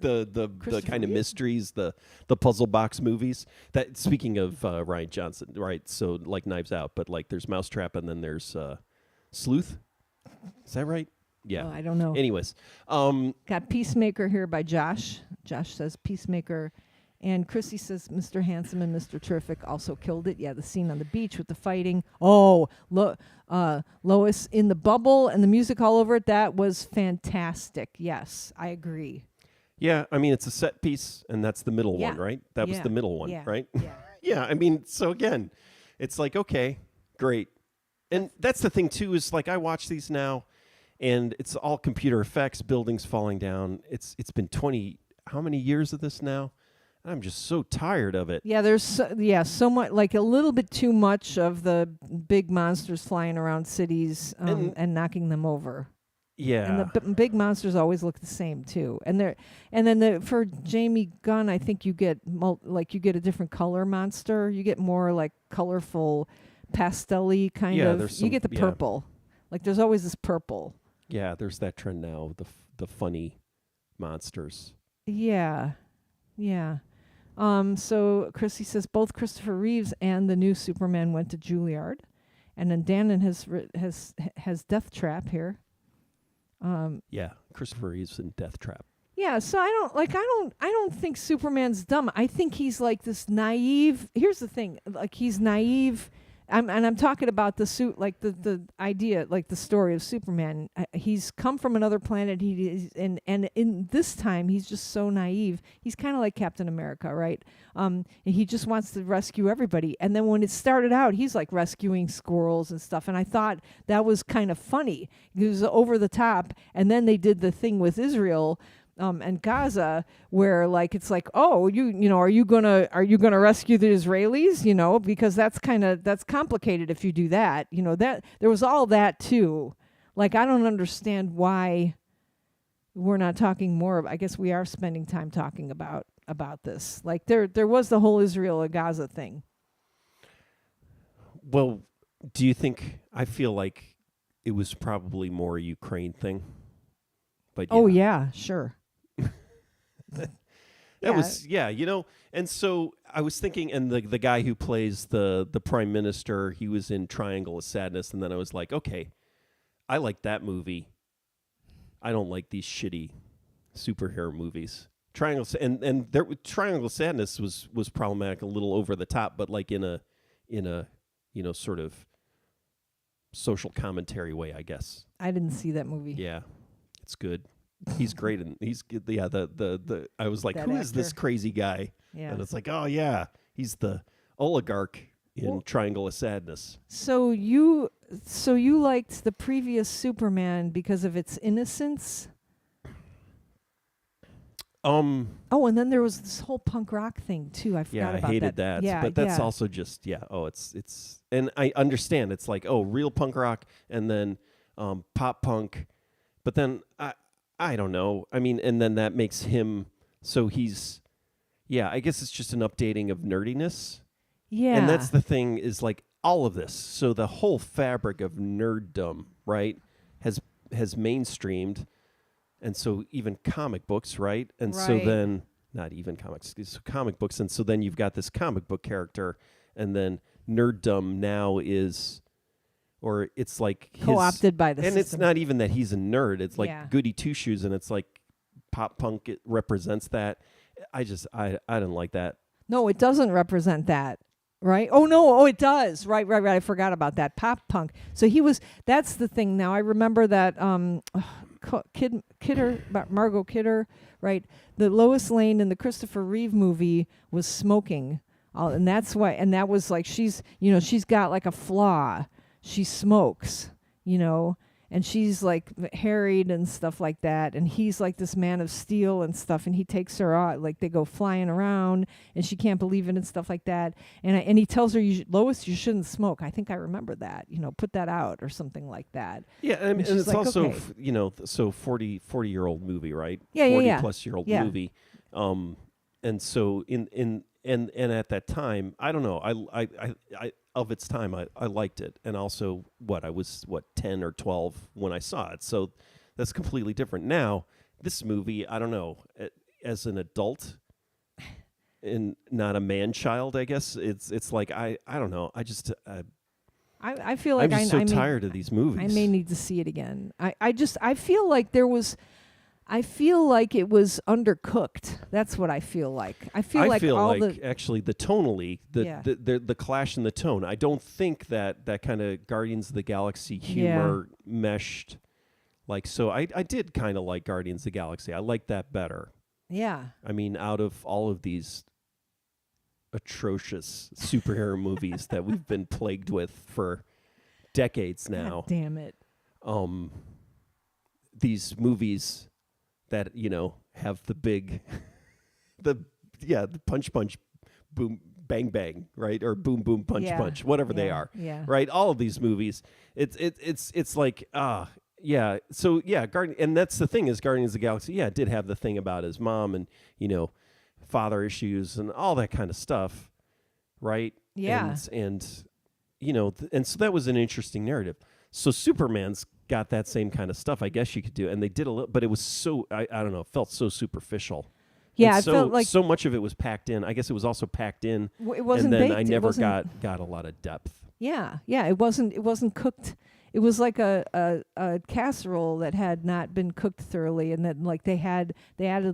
the kind of mysteries, the puzzle box movies. That speaking of Rian Johnson, right? So like Knives Out, but like there's Mousetrap and then there's Sleuth. Is that right? Yeah, I don't know. Anyways, got Peacemaker here by Josh. Josh says Peacemaker. And Chrissy says Mr. Handsome and Mr. Terrific also killed it. Yeah, the scene on the beach with the fighting. Oh, Lois in the bubble and the music all over it. That was fantastic. Yes, I agree. Yeah, I mean, it's a set piece, and that's the middle one, right? That was the middle one, right? Yeah. Yeah, I mean, so again, it's like, okay, great. And that's the thing, too, is like I watch these now, and it's all computer effects, buildings falling down. It's been 20, how many years of this now? I'm just so tired of it. Yeah, there's so much, like a little bit too much of the big monsters flying around cities and knocking them over. Yeah, and the big monsters always look the same too. And for Jamie Gunn, I think you get a different color monster. You get more like colorful, pastel-y kind of. You get the purple. Like there's always this purple. Yeah, there's that trend now. The funny monsters. Yeah. So Chrissy says both Christopher Reeves and the new Superman went to Juilliard, and then Dannon has Death Trap here. Yeah, Christopher Reeve's in Death Trap. Yeah, so I don't think Superman's dumb. I think he's like this naive. Here's the thing, like he's naive. I'm talking about the suit, like the idea, like the story of Superman. He's come from another planet. And in this time he's just so naive. He's kind of like Captain America, right? And he just wants to rescue everybody. And then when it started out, he's like rescuing squirrels and stuff. And I thought that was kind of funny. It was over the top. And then they did the thing with Israel. And Gaza, where like it's like, oh, are you gonna rescue the Israelis? Because that's complicated if you do that. That there was all that too. Like I don't understand why we're not talking more. I guess we are spending time talking about this. Like there was the whole Israel and Gaza thing. Well, do you think? I feel like it was probably more a Ukraine thing. But oh yeah, sure. That was and so I was thinking, and the guy who plays the prime minister, he was in Triangle of Sadness, and then I was like, okay, I like that movie. I don't like these shitty superhero movies. Triangle of Sadness was problematic, a little over the top, but like in a sort of social commentary way, I guess. I didn't see that movie. Yeah, it's good. He's great, and he's good. Yeah, the I was like, That who is this actor. crazy guy? Yeah. And it's like, oh yeah, he's the oligarch in Well- Triangle of Sadness. So you liked the previous Superman because of its innocence? Oh, and then there was this whole punk rock thing too. I forgot Yeah, I about hated that. Yeah, but that's yeah. also just it's and I understand it's like, oh, real punk rock and then pop punk, but then I don't know. I mean, and then that makes him so he's I guess it's just an updating of nerdiness. Yeah. And that's the thing is like all of this. So the whole fabric of nerddom, right, has mainstreamed. And so even comic books, right? And so Right. then not even comics, so comic books. And so then you've got this comic book character, and then nerddom now is, or it's like co-opted by the and system. it's not even that he's a nerd. It's like Yeah. goody two shoes, and it's like pop punk. It represents that. I didn't like that. No, it doesn't represent that. Right? Oh no, oh it does. Right. I forgot about that. Pop punk. So that's the thing now. I remember that Kidder, Margot Kidder, right? The Lois Lane in the Christopher Reeve movie was smoking. And that's why, and that was like, she's got like a flaw. She smokes, and she's like harried and stuff like that. And he's like this man of steel and stuff. And he takes her out, like they go flying around and she can't believe it and stuff like that. And he tells her, Lois, you shouldn't smoke. I think I remember that, put that out or something like that. Yeah, I mean, and it's like, also okay. so 40-year-old movie, right? Yeah, 40-plus-year-old Yeah. movie. And so in at that time, I don't know. I of its time, I liked it, and also I was 10 or 12 when I saw it. So that's completely different. Now this movie, I don't know. As an adult, and not a man child, I guess it's like I don't know. I just. I feel like I'm just tired of these movies. I may need to see it again. I feel like it was undercooked. That's what I feel like. I feel like actually the tonally, the clash in the tone. I don't think that kind of Guardians of the Galaxy humor meshed. Like, so I did kind of like Guardians of the Galaxy. I like that better. Yeah. I mean, out of all of these atrocious superhero movies that we've been plagued with for decades now. God damn it. These movies that, have the big the punch boom bang bang, right? Or boom boom punch, whatever they are. Yeah. Right? All of these movies. It's like so Guardian, and that's the thing is Guardians of the Galaxy, it did have the thing about his mom and, father issues and all that kind of stuff, right? Yeah. And and so that was an interesting narrative. So Superman's got that same kind of stuff, I guess you could do, and they did a little, but it was so I don't know, it felt so superficial. Yeah, and I felt like so much of it was packed in. I guess it was also packed in. It wasn't and then baked. I never It wasn't, got a lot of depth. Yeah, it wasn't cooked. It was like a casserole that had not been cooked thoroughly, and then like they added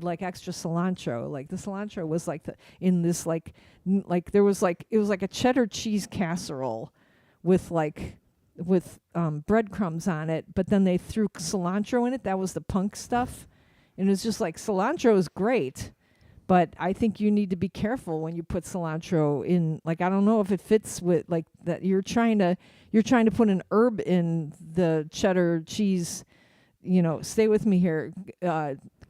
like extra cilantro. Like the cilantro was like there was like it was like a cheddar cheese casserole with breadcrumbs on it, but then they threw cilantro in it. That was the punk stuff, and it was just like cilantro is great. But I think you need to be careful when you put cilantro in. Like, I don't know if it fits with like that. You're trying to put an herb in the cheddar cheese. Stay with me here.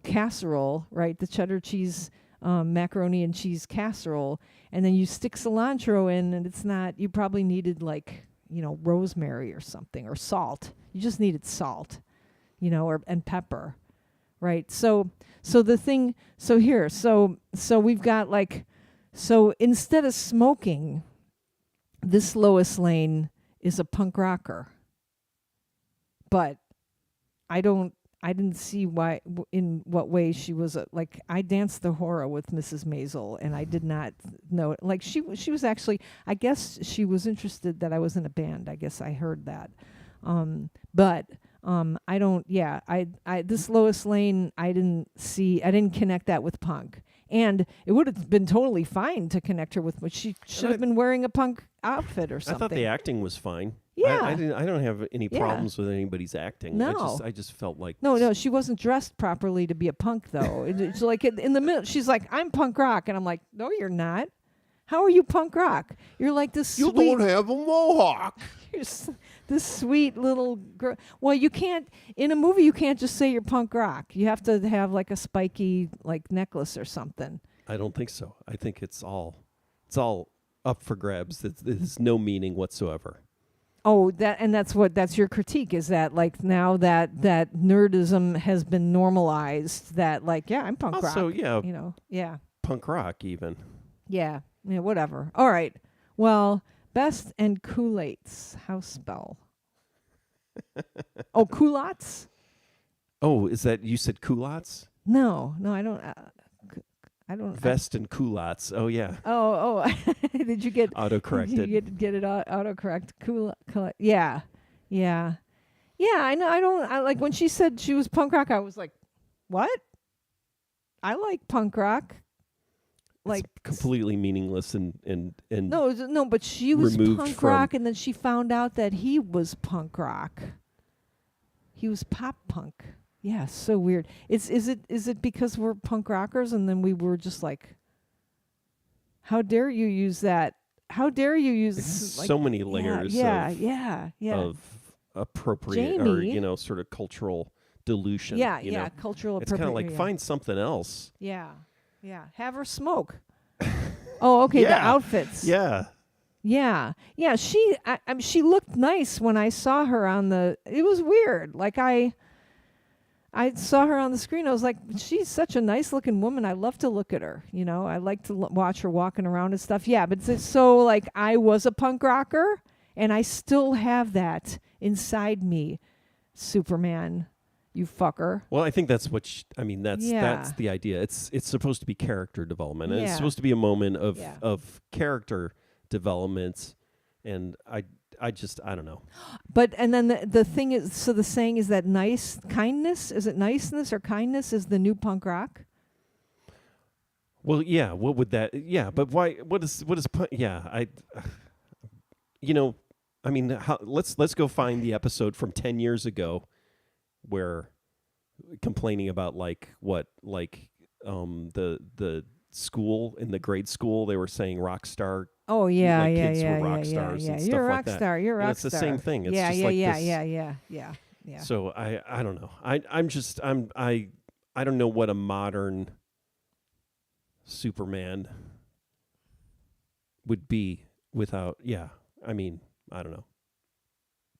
Casserole, right? The cheddar cheese macaroni and cheese casserole, and then you stick cilantro in, and it's not. You probably needed like rosemary or something, or salt. You just needed salt, and pepper. Right. So we've got so instead of smoking, this Lois Lane is a punk rocker. But I didn't see why, in what way she was I danced the horror with Mrs. Maisel, and I did not know, like she was actually, I guess she was interested that I was in a band. I guess I heard that. I don't, this Lois Lane, I didn't connect that with punk. And it would have been totally fine to connect her with, but she should have been wearing a punk outfit or I something. thought the acting was fine. Yeah. I don't have any Yeah. problems with anybody's acting. No. I just felt like No, she wasn't dressed properly to be a punk, though. It's like in the middle, she's like, I'm punk rock. And I'm like, no, you're not. How are you punk rock? You're like this you sweet, don't have a mohawk. this sweet little girl. Well, you can't, in a movie, you can't just say you're punk rock. You have to have like a spiky like necklace or something. I don't think so. I think it's all up for grabs. There's no meaning whatsoever. Oh, that's your critique, is that like now that nerdism has been normalized, that like, yeah, I'm punk rock. Also, yeah, yeah. punk rock even. Yeah, whatever. All right. Well, best and coolates. House spell. Oh, culottes? Oh, is that you said culottes? No, I don't. I don't. Vest and culottes. Oh yeah. Oh. Did you get Auto-corrected. Did you get it autocorrect? Yeah. I know. I like when she said she was punk rock. I was like, what? I like punk rock. Like it's completely meaningless and no, but she was removed punk from- rock, and then she found out that he was punk rock. He was pop punk. Yeah, so weird. Is it because we're punk rockers and then we were just like, how dare you use that? How dare you use so many layers yeah. of appropriate Jamie. or sort of cultural dilution. Yeah, cultural It's kind of appropriate. like find something else. Yeah. Have her smoke. Oh, okay. The Yeah. outfits. Yeah. Yeah. She looked nice when I saw her on the. It was weird. Like I saw her on the screen. I was like, she's such a nice looking woman. I love to look at her. I like to watch her walking around and stuff. Yeah, but it's so like I was a punk rocker, and I still have that inside me. Superman, you fucker. Well, I think that's what that's Yeah. the idea. It's supposed to be character development, and it's Yeah. supposed to be a moment of Yeah. of character development. And I don't know. But and then the thing is, so the saying is that kindness, is it niceness or kindness is the new punk rock? Well, yeah. What would that? Yeah, but why? What is? Yeah, let's go find the episode from 10 years ago, where complaining about the school in the grade school, they were saying rock star. Oh yeah, like yeah, kids yeah, were rock yeah, stars yeah. and You're stuff a like rock that. star. You're a rock It's the star. same thing. It's yeah, just yeah, like yeah, this. yeah. So I don't know. I don't know what a modern Superman would be without. Yeah, I don't know.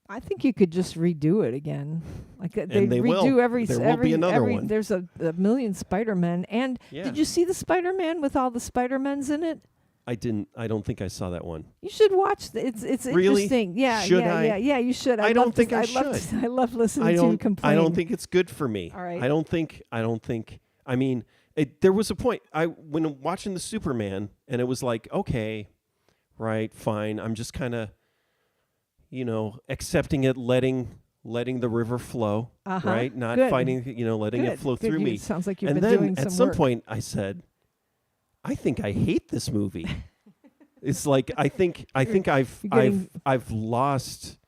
I think you could just redo it again. Like they they redo will. every. There will be another one. There's a million Spider-Men. And Yeah. did you see the Spider-Man with all the Spider-Mens in it? I didn't. I don't think I saw that one. You should watch. It's Really? interesting. Yeah, Should yeah, I? Yeah. You should. I don't think I I love listening to you complain. I don't think it's good for me. All right. I don't think. I mean, there was a point. When watching the Superman, and it was like, okay, right, fine. I'm just kind of, accepting it, letting the river flow, Uh-huh. right? Not Good. fighting, letting it Good. flow Good. through me. Sounds like you've And been then doing at some some work. point, I said, I think I hate this movie. It's like I think I've lost,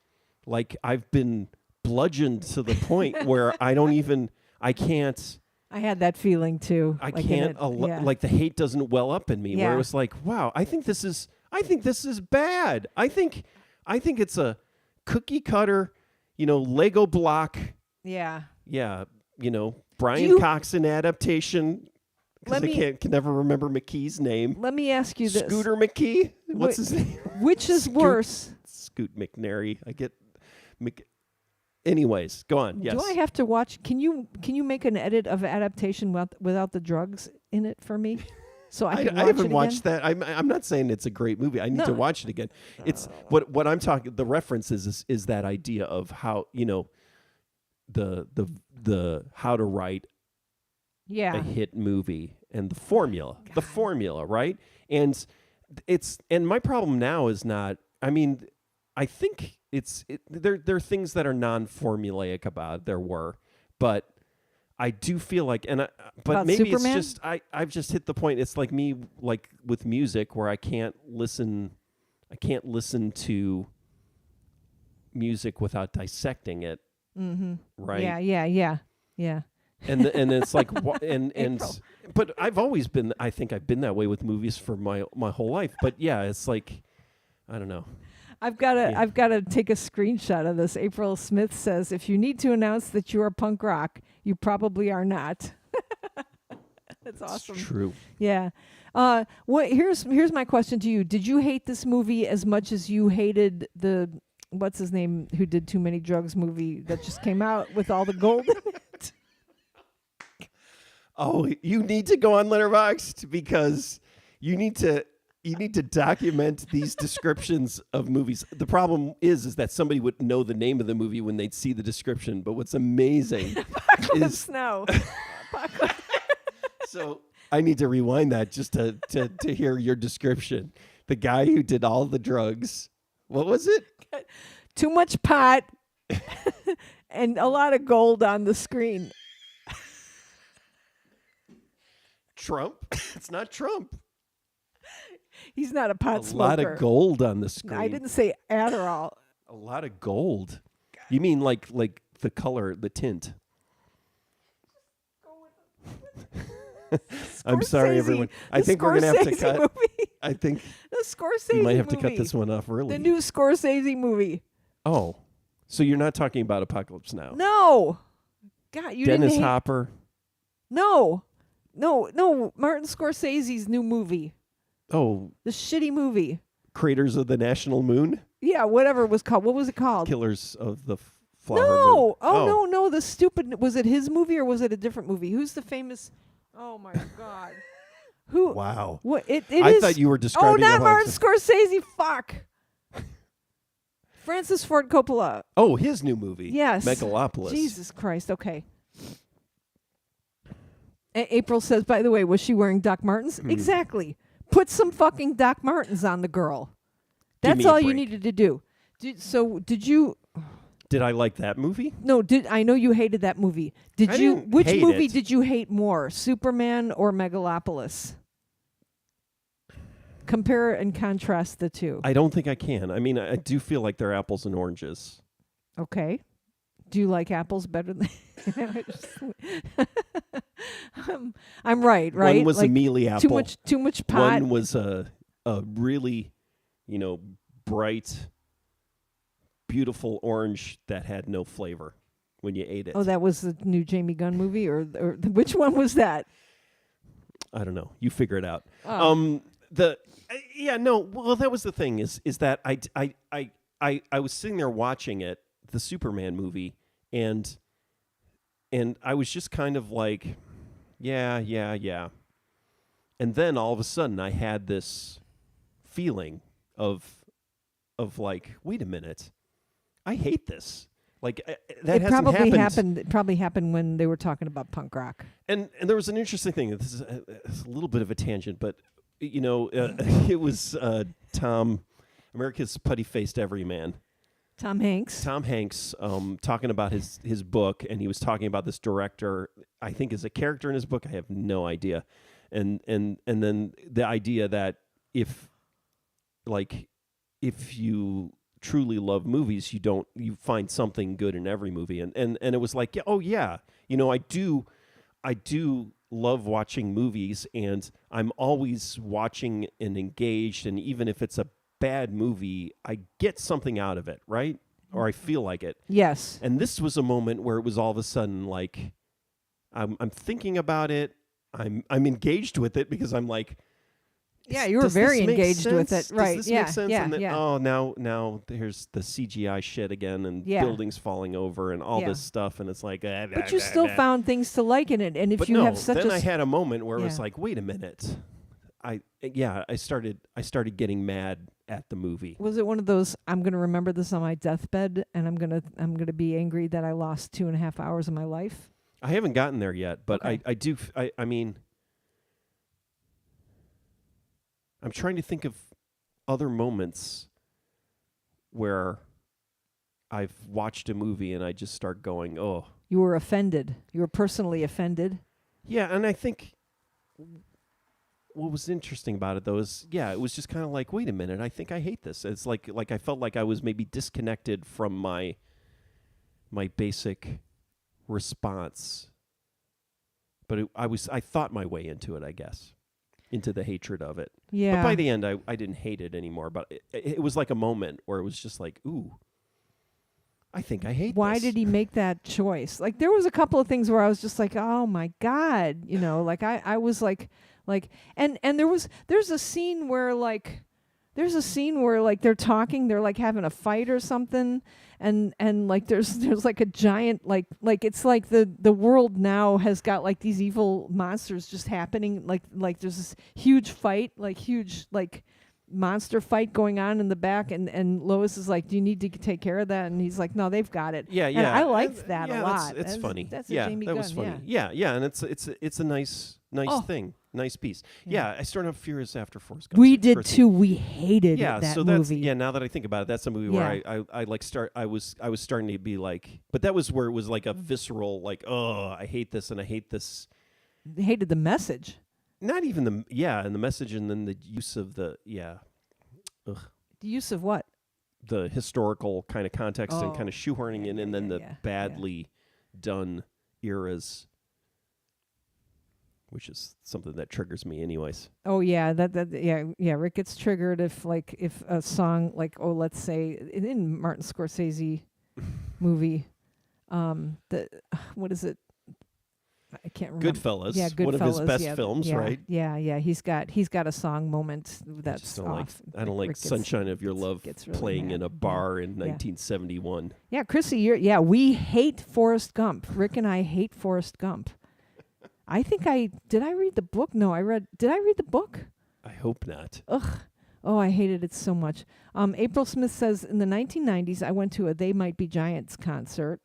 like I've been bludgeoned to the point where I can't. I had that feeling too. I like can't like the hate doesn't well up in me. Where Yeah. it was like, wow, I think this is bad. I think it's a cookie cutter, Lego block. Yeah. Yeah, Brian you- Coxon adaptation. Because I can never remember McKee's name. Let me ask you this: Scooter McKee. What's his name? Which is worse? Scoot McNairy. I get. Anyways, go on. Yes. Do I have to watch? Can you make an edit of adaptation without the drugs in it for me, so I can watch I haven't it watched again? that. I'm not saying it's a great movie. I need to watch it again. It's what I'm talking. The reference is that idea of how the how to write a hit movie and the formula, right? And my problem now is not. I mean, I think there are things that are non-formulaic about it. There were, but I do feel like, but About maybe Superman? it's just I've just hit the point. It's like me, like with music, where I can't listen I can't listen to music without dissecting it. Mm-hmm. Right. Yeah. And it's like and April. but I've always been. I think I've been that way with movies for my whole life. But yeah, it's like I don't know. I've got to take a screenshot of this. April Smith says, "If you need to announce that you are punk rock, you probably are not." That's awesome. It's true. Yeah. Here's my question to you. Did you hate this movie as much as you hated the what's his name who did Too Many Drugs movie that just came out with all the gold in it? Oh, you need to go on Letterboxd because you need to document these descriptions of movies. The problem is that somebody would know the name of the movie when they'd see the description. But what's amazing is Now. so I need to rewind that just to hear your description. The guy who did all the drugs. What was it? Too much pot and a lot of gold on the screen. Trump? It's not Trump. He's not a pot A smoker. lot of gold on the screen. I didn't say Adderall. A lot of gold. You mean like the color, the tint? I'm sorry, everyone. I think we're gonna have to cut. Movie. I think The Scorsese we might have to movie. cut this one off early. The new Scorsese movie. Oh, so you're not talking about Apocalypse Now? No. God, you Dennis didn't hate. Hopper. No. Martin Scorsese's new movie. Oh, The shitty movie. Creators of the National Moon. Yeah, whatever it was called. What was it called? Killers of the Flower No. Moon. Oh, no. The stupid. Was it his movie or was it a different movie? Who's the famous? Oh my God. Who? Wow. What? It I is. thought you were describing. Oh, not Martin Apocalypse- Scorsese. Fuck. Francis Ford Coppola. Oh, his new movie. Yes. Megalopolis. Jesus Christ. Okay. April says, by the way, was she wearing Doc Martens? Exactly. Put some fucking Doc Martens on the girl. Give That's me a all you break. needed to do. Did you? Did I like that movie? No, I know you hated that movie. I didn't Which hate movie it. did you hate more, Superman or Megalopolis? Compare and contrast the two. I don't think I can. I mean, I do feel like they're apples and oranges. Okay. Do you like apples better than? I'm right. One was like a mealy apple. too much pot. One was a really, bright, beautiful orange that had no flavor when you ate it. Oh, that was the new Jamie Gunn movie, or which one was that? I don't know. You figure it out. Oh. Well, that was the thing is that I was sitting there watching it, the Superman movie, and I was just kind of like, yeah. And then all of a sudden I had this feeling of like, wait a minute, I hate this. Like that It hasn't probably happened. happened. It probably happened when they were talking about punk rock. And there was an interesting thing. This is it's a little bit of a tangent, but it was Tom, America's Putty-Faced Everyman. Tom Hanks. Tom Hanks talking about his book, and he was talking about this director. I think is a character in his book. I have no idea. And then the idea that if you truly love movies, you find something good in every movie. And it was like, I do love watching movies, and I'm always watching and engaged, and even if it's a bad movie, I get something out of it, right? Or I feel like it. Yes. And this was a moment where it was all of a sudden like I'm thinking about it. I'm engaged with it because I'm like, Yeah, you were does very this make engaged with sense? it, right? Does this Yeah, make sense? yeah, And then, yeah. oh, now there's the CGI shit again, and Yeah. buildings falling over, and all Yeah. this stuff, and it's like, But you still found things to like in it, and if But you no, have such then a I had a moment where it was Yeah. like, wait a minute, I started getting mad at the movie. was it one of those I'm going to remember this on my deathbed, and I'm gonna be angry that I lost 2.5 hours of my life? I haven't gotten there yet, but Okay. I mean, I'm trying to think of other moments where I've watched a movie and I just start going, oh. You were offended. You were personally offended. Yeah, and I think what was interesting about it though is, it was just kind of like, wait a minute, I think I hate this. It's like I felt like I was maybe disconnected from my basic response, but I thought my way into it, I guess, into the hatred of it. Yeah. But by the end, I didn't hate it anymore. But it was like a moment where it was just like, ooh, I think I hate Why this. did he make that choice? Like, there was a couple of things where I was just like, oh my God, like I was like, and there's a scene where like they're talking, they're like having a fight or something, and like there's like a giant like it's like the world now has got like these evil monsters just happening, like there's this huge fight, like huge like monster fight going on in the back, and Lois is like, do you need to take care of that? And he's like, no, they've got it. Yeah. And I liked that a lot. It's funny. That's yeah, a Jamie that Gunn, was funny. Yeah, and it's a nice Oh. thing, nice piece. Yeah, I started off furious after Forrest Gump. We did Chrissy. too. We hated Yeah, that so movie. that's now that I think about it, that's a movie where I like I was starting to be like, but that was where it was like a visceral like, oh, I hate this and I hate this. Hated the message. Not even and the message, and then the use of the The use of what? the historical kind of context and Oh, kind of shoehorning in, and then the yeah. badly done eras, which is something that triggers me anyways. Oh yeah, yeah. Rick gets triggered if a song like, oh, let's say in Martin Scorsese movie, what is it? I can't remember. Goodfellas, Yeah, Goodfellas. one of his best films, right? Yeah. He's got a song moment that's just don't off. I don't like Rick gets- "Sunshine of Your Love" gets really playing mad. in a bar in 1971. Yeah, Chrissy, we hate Forrest Gump. Rick and I hate Forrest Gump. I think did I read the book? No, did I read the book? I hope not. Ugh. Oh, I hated it so much. April Smith says, in the 1990s, I went to a They Might Be Giants concert.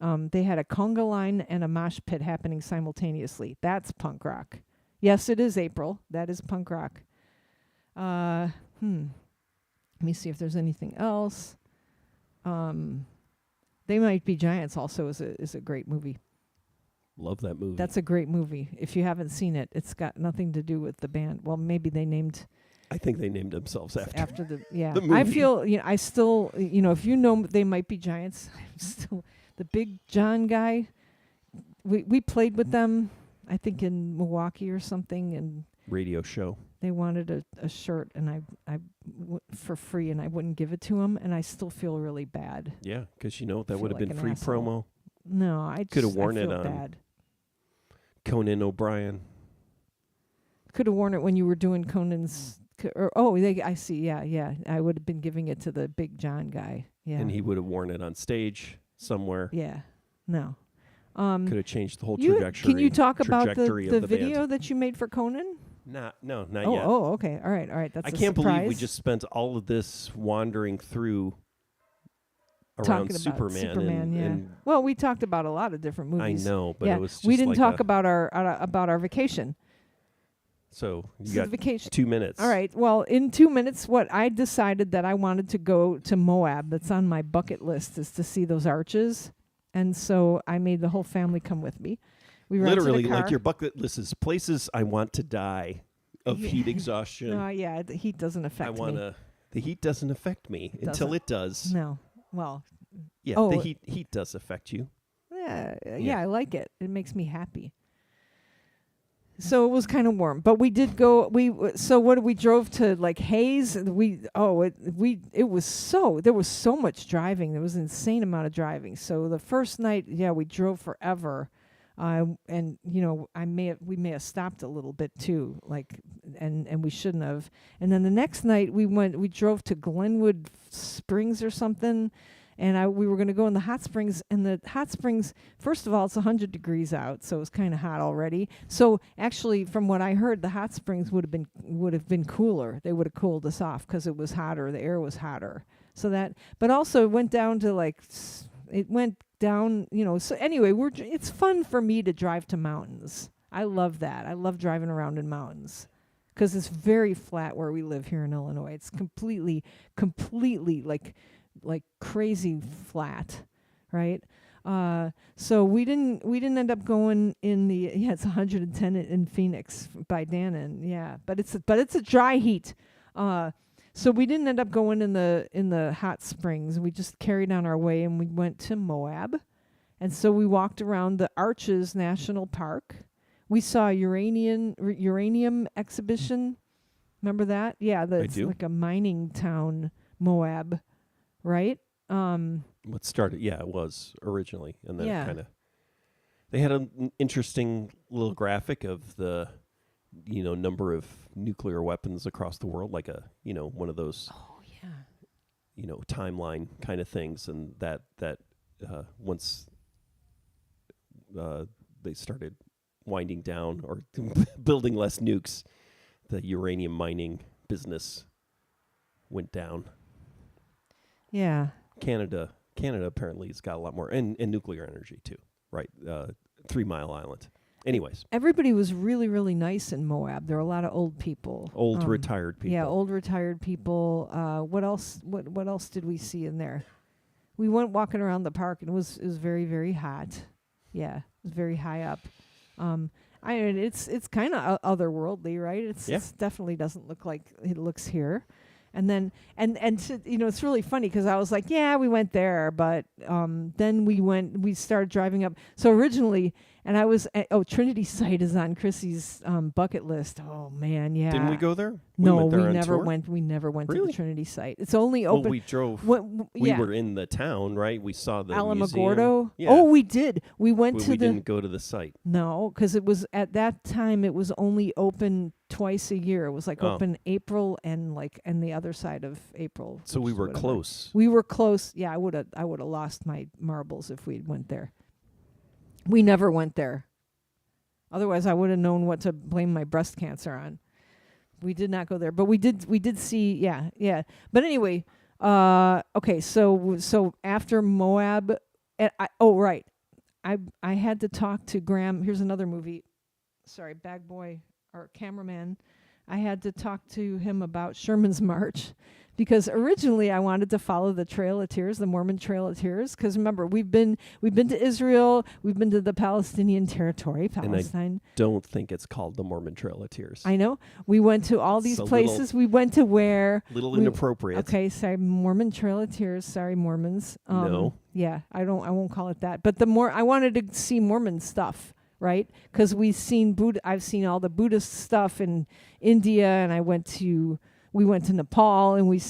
They had a conga line and a mosh pit happening simultaneously. That's punk rock. Yes, it is, April. That is punk rock. Let me see if there's anything else. They Might Be Giants also is a great movie. Love that movie. That's a great movie. If you haven't seen it, it's got nothing to do with the band. Well, maybe they named I think they named themselves after the yeah. the I movie. feel I still if They Might Be Giants, I'm still the Big John guy. We played with them, I think in Milwaukee or something, and radio show. they wanted a shirt, and I for free, and I wouldn't give it to them, and I still feel really bad. Yeah, because that feel would have like been an free asshole. promo. No, I Coulda just worn I it feel on bad. Conan O'Brien. Could have worn it when you were doing Conan's. I see. Yeah. I would have been giving it to the Big John guy. Yeah. And he would have worn it on stage somewhere. Yeah. No. Could have changed the whole trajectory. Can you talk about trajectory the of the video band. that you made for Conan? No, not yet. Oh, okay. All right. That's I a can't surprise. believe we just spent all of this wandering through around talking about Superman. And well, we talked about a lot of different I movies. know, but yeah. it was just we didn't like talk about our vacation. So you So got the vacation. 2 minutes. All right. Well, in 2 minutes, what I decided that I wanted to go to Moab. That's on my bucket list, is to see those arches, and so I made the whole family come with me. We rented Literally, a car. like your bucket list is places I want to die of Yeah. heat exhaustion. Yeah, the heat doesn't affect me. The heat doesn't affect me until it does. No. Well, Yeah, Oh. the heat does affect you. yeah, I like it. It makes me happy. So it was kind of warm, but we did go. We drove to like Hayes. And it was there was so much driving. There was an insane amount of driving. So the first night, we drove forever, and we may have stopped a little bit too, like, and we shouldn't have. And then the next night we drove to Glenwood Springs or something. And we were going to go in the hot springs, and the hot springs, first of all, it's 100 degrees out, so it was kind of hot already. So actually, from what I heard, the hot springs would have been cooler. They would have cooled us off because it was hotter. The air was hotter. But also it went down to So anyway, it's fun for me to drive to mountains. I love that. I love driving around in mountains because it's very flat where we live here in Illinois. It's completely like crazy flat, right? So we didn't end up going in the it's 110 in Phoenix by Dannon. Yeah, but it's a dry heat. So we didn't end up going in the hot springs. We just carried on our way and we went to Moab. And so we walked around the Arches National Park. We saw a uranium exhibition. Remember that? Yeah, it's like a mining town, Moab, right? What started? Yeah, it was originally, and then Yeah. kind of. They had an interesting little graphic of the, number of nuclear weapons across the world, like one of those. Oh yeah. Timeline kind of things, and that once they started winding down or building less nukes, the uranium mining business went down. Yeah. Canada apparently has got a lot more, and nuclear energy too, right? 3 Mile Island. Anyways, everybody was really, really nice in Moab. There were a lot of old people, retired people. Yeah, old retired people. What else? What else did we see in there? We went walking around the park, and it was very, very hot. Yeah, it was very high up. It's kind of otherworldly, right? It definitely doesn't look like it looks here. And then, it's really funny because I was like, yeah, we went there, but then we started driving up. So originally, and I was, Trinity Site is on Chrissy's bucket list. Oh man, yeah. Didn't we go there? No, we never went. We never went to the Trinity Site. It's only open. Well, we drove. We were in the town, right? We saw the Alamogordo. Yeah. Oh, we did. We went to we didn't go to the site. No, because it was at that time. It was only open twice a year. It was like open April and the other side of April. So we were close. We were close. Yeah, I would have lost my marbles if we went there. We never went there. Otherwise, I would have known what to blame my breast cancer on. We did not go there, but we did see. Yeah. But anyway, okay. So after Moab, right. I had to talk to Graham. Here's another movie. Sorry, Bag Boy or Cameraman. I had to talk to him about Sherman's March because originally I wanted to follow the Trail of Tears, the Mormon Trail of Tears. Because remember, we've been to Israel, we've been to the Palestinian territory, Palestine. And I don't think it's called the Mormon Trail of Tears. I know. We went to all these places. We went to where? Inappropriate. Okay, sorry, Mormon Trail of Tears. Sorry, Mormons. No. Yeah, I won't call it that. But I wanted to see Mormon stuff. Right, because I've seen all the Buddhist stuff in India, and we went to Nepal, and we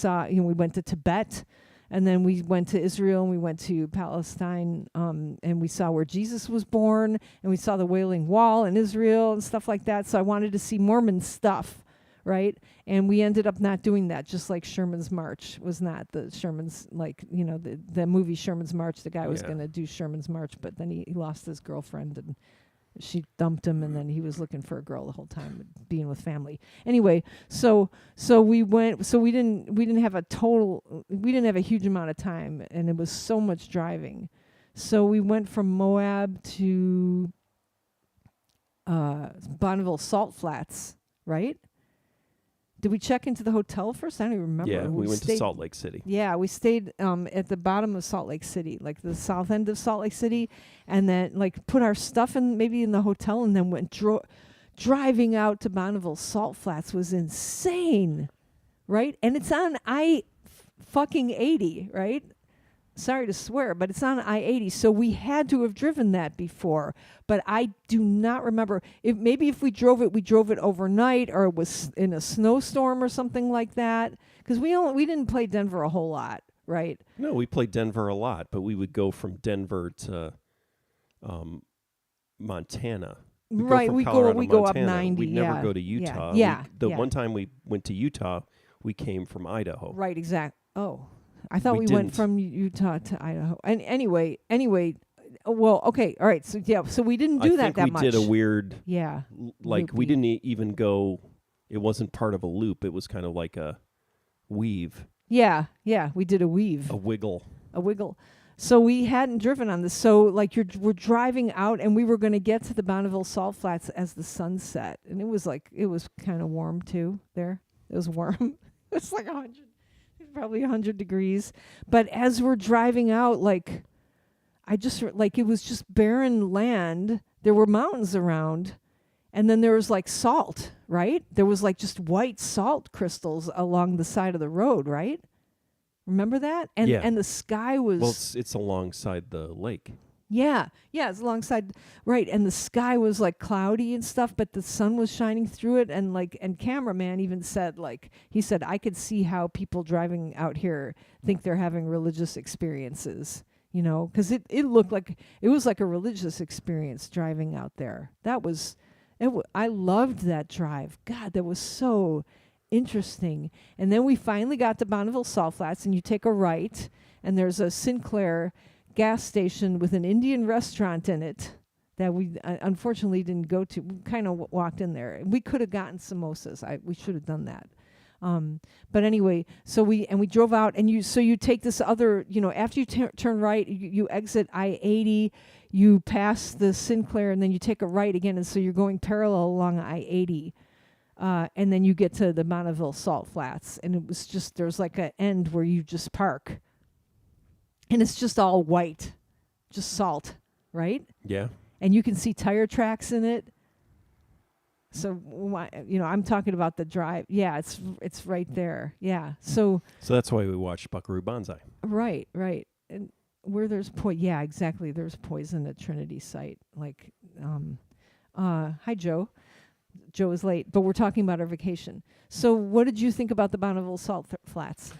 went to Tibet, and then we went to Israel, and we went to Palestine, and we saw where Jesus was born, and we saw the Wailing Wall in Israel and stuff like that. So I wanted to see Mormon stuff, right? And we ended up not doing that, just like Sherman's March was not the Sherman's, the movie Sherman's March. The guy was going to do Sherman's March, but then he lost his girlfriend and she dumped him, and then he was looking for a girl the whole time, being with family. Anyway, so we went. So we didn't have a huge amount of time, and it was so much driving. So we went from Moab to Bonneville Salt Flats, right? Did we check into the hotel first? I don't even remember. Yeah, we went to Salt Lake City. Yeah, we stayed at the bottom of Salt Lake City, like the south end of Salt Lake City, and then put our stuff in the hotel, and then went driving out to Bonneville Salt Flats was insane, right? And it's on I-80, right? Sorry to swear, but it's on I-80, so we had to have driven that before. But I do not remember. If we drove it overnight, or it was in a snowstorm or something like that. Because we didn't play Denver a whole lot, right? No, we played Denver a lot, but we would go from Denver to Montana. Right, we go up 90. We'd never go to Utah. Yeah. One time we went to Utah, we came from Idaho. Right, exactly. Oh. I thought we went from Utah to Idaho. And anyway, well, okay, all right. So we didn't do that much. We did a weird, loopy. We didn't even go. It wasn't part of a loop. It was kind of like a weave. Yeah, we did a weave. A wiggle. So we hadn't driven on this. So we're driving out, and we were going to get to the Bonneville Salt Flats as the sun set, and it was kind of warm too there. It was warm. It was like 100. Probably 100 degrees. But as we're driving out, I just like it was just barren land. There were mountains around, and then there was like salt, right? There was like just white salt crystals along the side of the road, right? Remember that? And Yeah. and the sky was Well, it's alongside the lake. yeah, it's alongside right, and the sky was like cloudy and stuff, but the sun was shining through it, and cameraman even said he said I could see how people driving out here think they're having religious experiences, because it looked like it was like a religious experience driving out there. That was I loved that drive. God, that was so interesting. And then we finally got to Bonneville Salt Flats, and you take a right, and there's a Sinclair gas station with an Indian restaurant in it that we unfortunately didn't go to. We kind of walked in there. We could have gotten samosas. We should have done that. But anyway, so we drove out, and you take this other, after you turn right, you exit I-80, you pass the Sinclair, and then you take a right again, and so you're going parallel along I-80. And then you get to the Bonneville Salt Flats, and it was just, there's like an end where you just park. And it's just all white, just salt, right? Yeah. And you can see tire tracks in it. So, I'm talking about the drive. Yeah, it's right there. Yeah. So that's why we watched Buckaroo Banzai. Right. And where there's yeah, exactly. There's poison at Trinity site. Like, hi, Joe. Joe is late, but we're talking about our vacation. So what did you think about the Bonneville Salt Flats?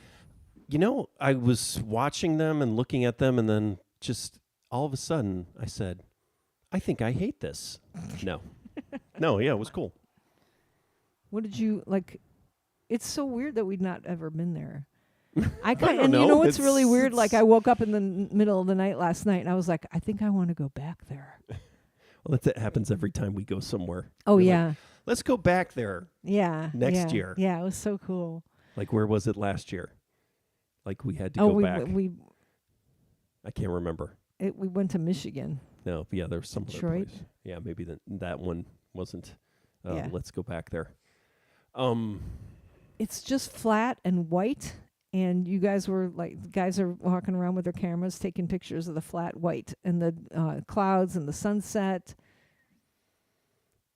I was watching them and looking at them, and then just all of a sudden I said, I think I hate this. No, yeah, it was cool. What did you like? It's so weird that we'd not ever been there. I don't know. You know what's really weird? Like I woke up in the middle of the night last night, and I was like, I think I want to go back there. Well, that happens every time we go somewhere. Oh, We're yeah. like, let's go back there. Yeah. Next year. Yeah, it was so cool. Like, where was it last year? Like, we had to go back. I can't remember. We went to Michigan. No, yeah, there was some other Detroit. place. Yeah, maybe that one wasn't. Yeah. Let's go back there. It's just flat and white, and you guys were like, guys are walking around with their cameras taking pictures of the flat white and the clouds and the sunset.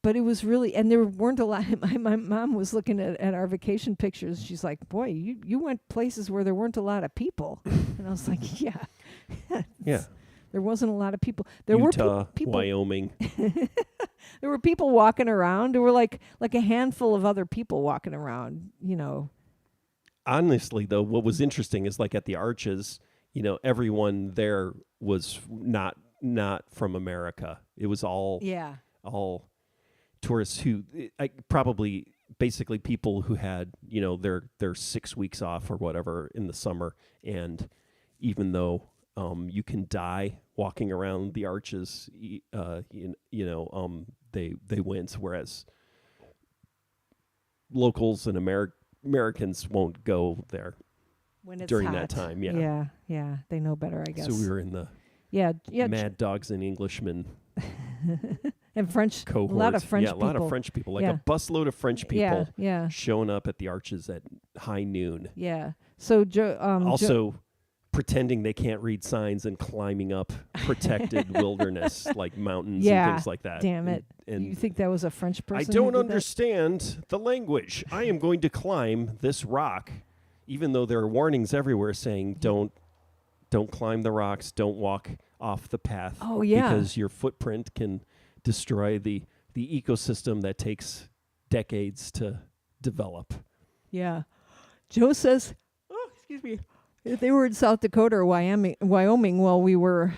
But it was really, and there weren't a lot. My mom was looking at our vacation pictures. She's like, boy, you went places where there weren't a lot of people. And I was like, yeah. Yeah. There wasn't a lot of people. There Utah, were people. Wyoming. There were people walking around. There were like a handful of other people walking around, Honestly, though, what was interesting is like at the Arches, everyone there was not from America. It was all tourists who probably basically people who had their 6 weeks off or whatever in the summer, and even though you can die walking around the Arches, they went, whereas locals and Americans won't go there when it's during hot. that time. Yeah, they know better, I guess. So we were in the Mad Dogs and Englishmen and French cohort. A lot of French people. people. A lot of French people, like a busload of French people yeah. showing up at the Arches at high noon. Yeah. So also pretending they can't read signs and climbing up protected wilderness like mountains and things like that. Damn it. And you think that was a French person? I don't understand the language. I am going to climb this rock, even though there are warnings everywhere saying don't climb the rocks, don't walk off the path. Oh, yeah. Because your footprint can destroy the ecosystem that takes decades to develop. Yeah. Joe says, excuse me. If they were in South Dakota or Wyoming while we were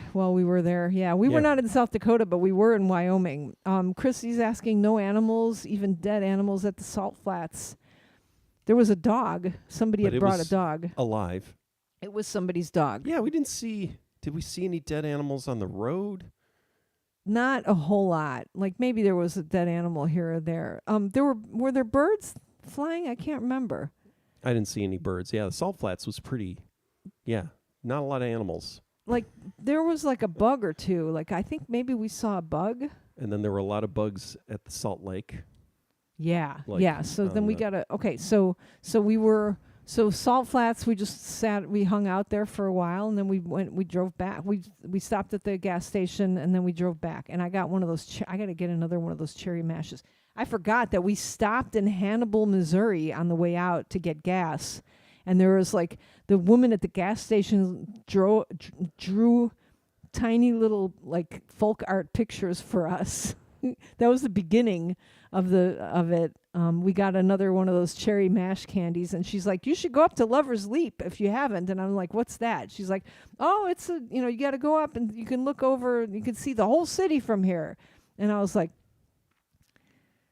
there. Yeah, we were not in South Dakota, but we were in Wyoming. Chrissy's asking, no animals, even dead animals at the Salt Flats. There was a dog. Somebody had brought a dog. Alive. It was somebody's dog. Yeah, did we see any dead animals on the road? Not a whole lot. Like maybe there was a dead animal here or there. Were there birds flying? I can't remember. I didn't see any birds. Yeah, the Salt Flats was pretty. Yeah, not a lot of animals. Like there was like a bug or two. Like I think maybe we saw a bug. And then there were a lot of bugs at the Salt Lake. Yeah, Like yeah. So then we got to. Okay, so we were So Salt Flats, we hung out there for a while, and then we drove back. We stopped at the gas station, and then we drove back. And I got one of those. I got to get another one of those cherry mashes. I forgot that we stopped in Hannibal, Missouri, on the way out to get gas, and there was like the woman at the gas station drew tiny little like folk art pictures for us. That was the beginning of it. We got another one of those cherry mash candies, and she's like, "You should go up to Lover's Leap if you haven't." And I'm like, "What's that?" She's like, "Oh, it's you got to go up and you can look over, you can see the whole city from here." And I was like,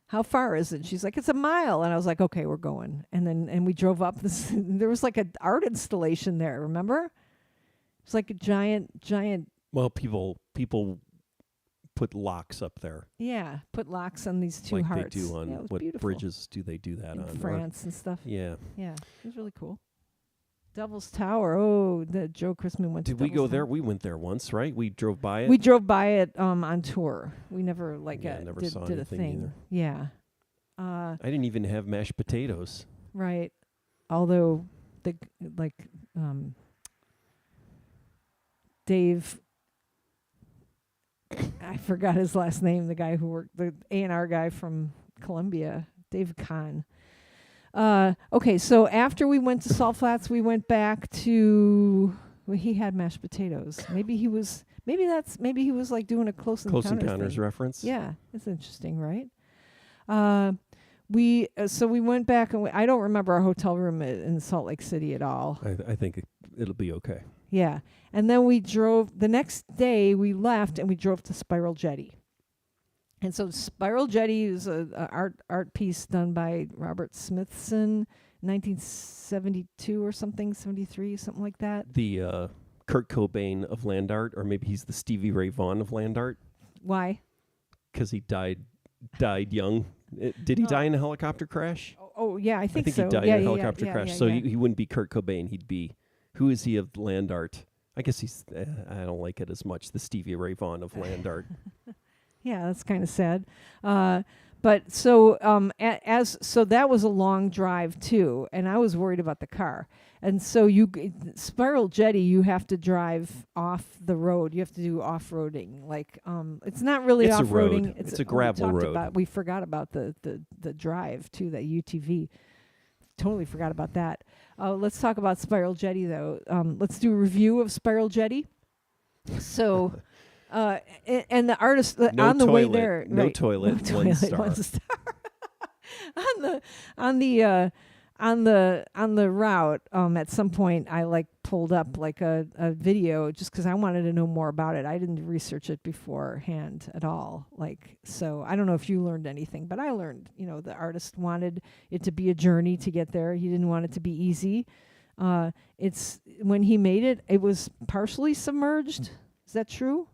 "How far is it?" She's like, "It's a mile." And I was like, "Okay, we're going." And we drove up. There was like an art installation there. Remember? It's like a giant. Well, people put locks up there. Yeah, put locks on these two like hearts. They do on what beautiful. Bridges do they do that in on? France and stuff. Yeah. Yeah, it was really cool. Devil's Tower. Oh, the Joe Chrisman went to Did we Devil's go Tower. there? We went there once, right? We drove by it. We drove by it on tour. We never never did, saw did a anything thing. either. Yeah. I didn't even have mashed potatoes. Right. Although Dave, I forgot his last name, the guy who worked, the A&R guy from Columbia, Dave Kahn. Okay, so after we went to Salt Flats, we went back to, he had mashed potatoes. Maybe he was like doing a Close Encounters thing. reference. Yeah, it's interesting, right? We went back, and I don't remember our hotel room in Salt Lake City at all. I think it'll be okay. Yeah. And then we drove, the next day we left and we drove to Spiral Jetty. And so Spiral Jetty is a art piece done by Robert Smithson, 1972 or something, 73, something like that. The Kurt Cobain of land art, or maybe he's the Stevie Ray Vaughan of land art. Why? Because he died young. Did he die in a helicopter crash? Oh yeah, I think so. He died in a helicopter crash. Yeah, so he wouldn't be Kurt Cobain. He'd be, who is he of land art? I guess he's, I don't like it as much, the Stevie Ray Vaughan of land art. Yeah, that's kind of sad. But so so that was a long drive too, and I was worried about the car. And so Spiral Jetty, you have to drive off the road. You have to do off-roading. Like it's not really it's off-roading. A road. It's a gravel road. We forgot about the drive too, that UTV. Totally forgot about that. Let's talk about Spiral Jetty though. Let's do a review of Spiral Jetty. So. And the artist on the way there, no right, toilet, no one toilet, star. on the route, at some point I pulled up a video just because I wanted to know more about it. I didn't research it beforehand at all. So I don't know if you learned anything, but I learned, the artist wanted it to be a journey to get there. He didn't want it to be easy. It's when he made it, it was partially submerged. Is that true?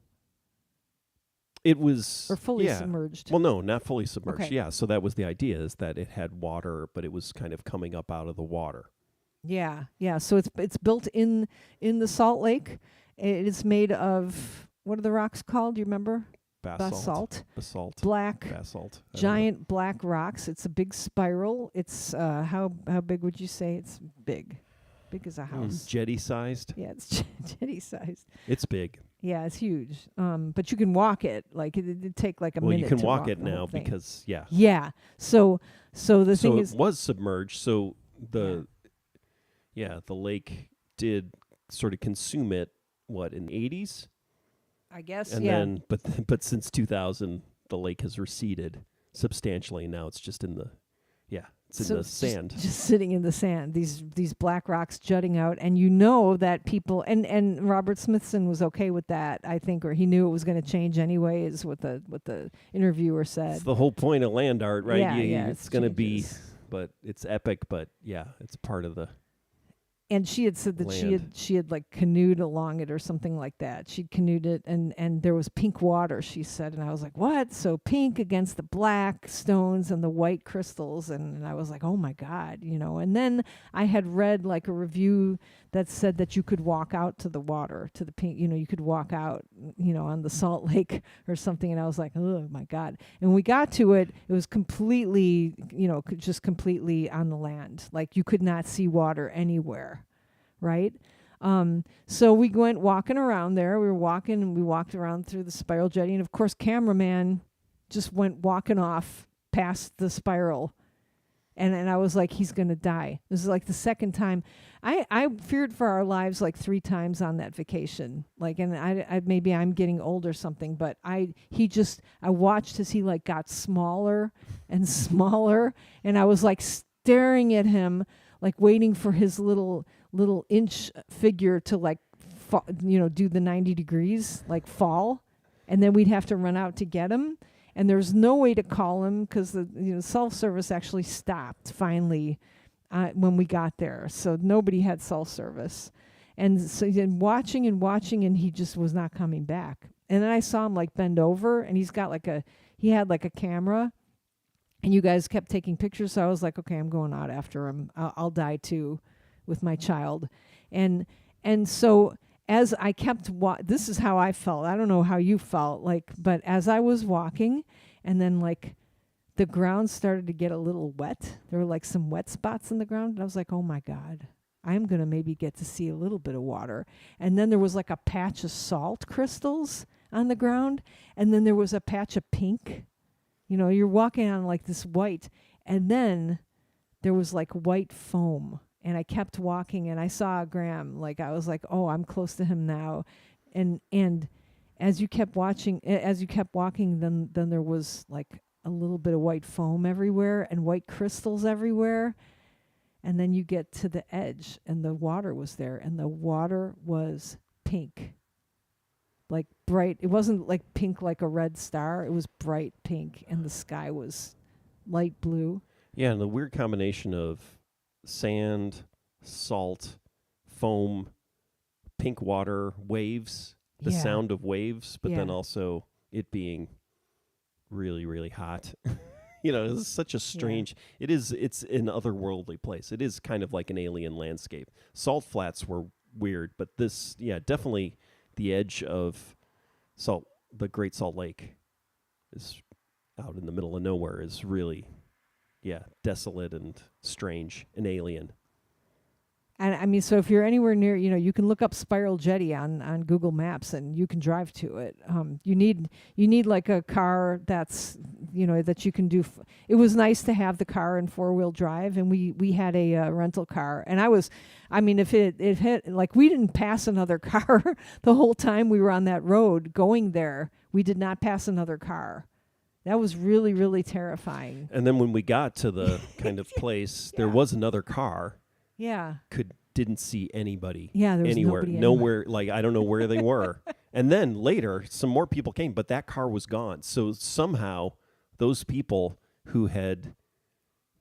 It was... Or fully submerged? Well, no, not fully submerged. Okay. Yeah, so that was the idea, is that it had water, but it was kind of coming up out of the water. Yeah. So it's built in the Salt Lake. It is made of, what are the rocks called? Do you remember? Basalt. Black. Basalt. Giant black rocks. It's a big spiral. It's how big would you say? It's big. Big as a house. Jetty-sized? Yeah, it's jetty-sized. It's big. Yeah, it's huge. But you can walk it. It'd take a minute. Well, you can to walk it the now whole thing. because, yeah. Yeah. So the thing is, it was submerged. So the lake did sort of consume it. What, in the 80s? I guess. And then, but since 2000, the lake has receded substantially. Now it's just in the, it's in the sand. Just sitting in the sand. These black rocks jutting out, and that people and Robert Smithson was okay with that, I think, or he knew it was going to change anyway, is what the interviewer said. It's the whole point of land art, right? Yeah, it's going to be, but it's epic. But it's part of the. And she had said that she had canoed along it or something like that. She'd canoed it, and there was pink water, she said. And I was like, what? So pink against the black stones and the white crystals. And I was like, oh, my God, And then I had read a review that said that you could walk out to the water, to the pink, you could walk out, on the Salt Lake or something. And I was like, oh my God. And when we got to it, it was completely, just completely on the land. Like you could not see water anywhere. Right. So we went walking around there. We walked around through the spiral jetty. And of course, cameraman just went walking off past the spiral. And I was like, he's going to die. This is like the second time. I feared for our lives like 3 times on that vacation. Like, and I maybe I'm getting old or something, but I watched as he like got smaller and smaller. And I was like staring at him, like waiting for his little inch figure to like, do the 90 degrees, like fall. And then we'd have to run out to get him. And there's no way to call him because the self-service actually stopped finally when we got there. So nobody had self-service. And so then watching, and he just was not coming back. And then I saw him like bend over, and he had like a camera, and you guys kept taking pictures. So I was like, okay, I'm going out after him. I'll die too with my child. And so as I kept this is how I felt. I don't know how you felt, but as I was walking, and then like the ground started to get a little wet. There were like some wet spots in the ground, and I was like, "Oh my God, I'm going to maybe get to see a little bit of water." And then there was like a patch of salt crystals on the ground, and then there was a patch of pink. You're walking on like this white, and then there was like white foam. And I kept walking, and I saw Graham. Like I was like, "Oh, I'm close to him now," and as you kept walking, then there was like a little bit of white foam everywhere and white crystals everywhere, and then you get to the edge, and the water was there, and the water was pink, like bright. It wasn't like pink like a red star. It was bright pink, and the sky was light blue. Yeah, and the weird combination of sand, salt, foam, pink water, waves, the sound of waves, but then also it being really, really hot. It's such a strange, it's an otherworldly place. It is kind of like an alien landscape. Salt flats were weird, but this, definitely the edge of the Great Salt Lake is out in the middle of nowhere is really desolate and strange and alien. And I mean, so if you're anywhere near, you can look up Spiral Jetty on Google Maps, and you can drive to it. You need like a car that's, that you can do. It was nice to have the car in 4-wheel drive, and we had a rental car. And if it hit, like we didn't pass another car the whole time we were on that road going there. We did not pass another car. That was really, really terrifying. And then when we got to the kind of place, there was another car. Yeah. Didn't see anybody. Yeah, there was anywhere. Nobody Nowhere. Like I don't know where they were. And then later, some more people came, but that car was gone. So somehow, those people who had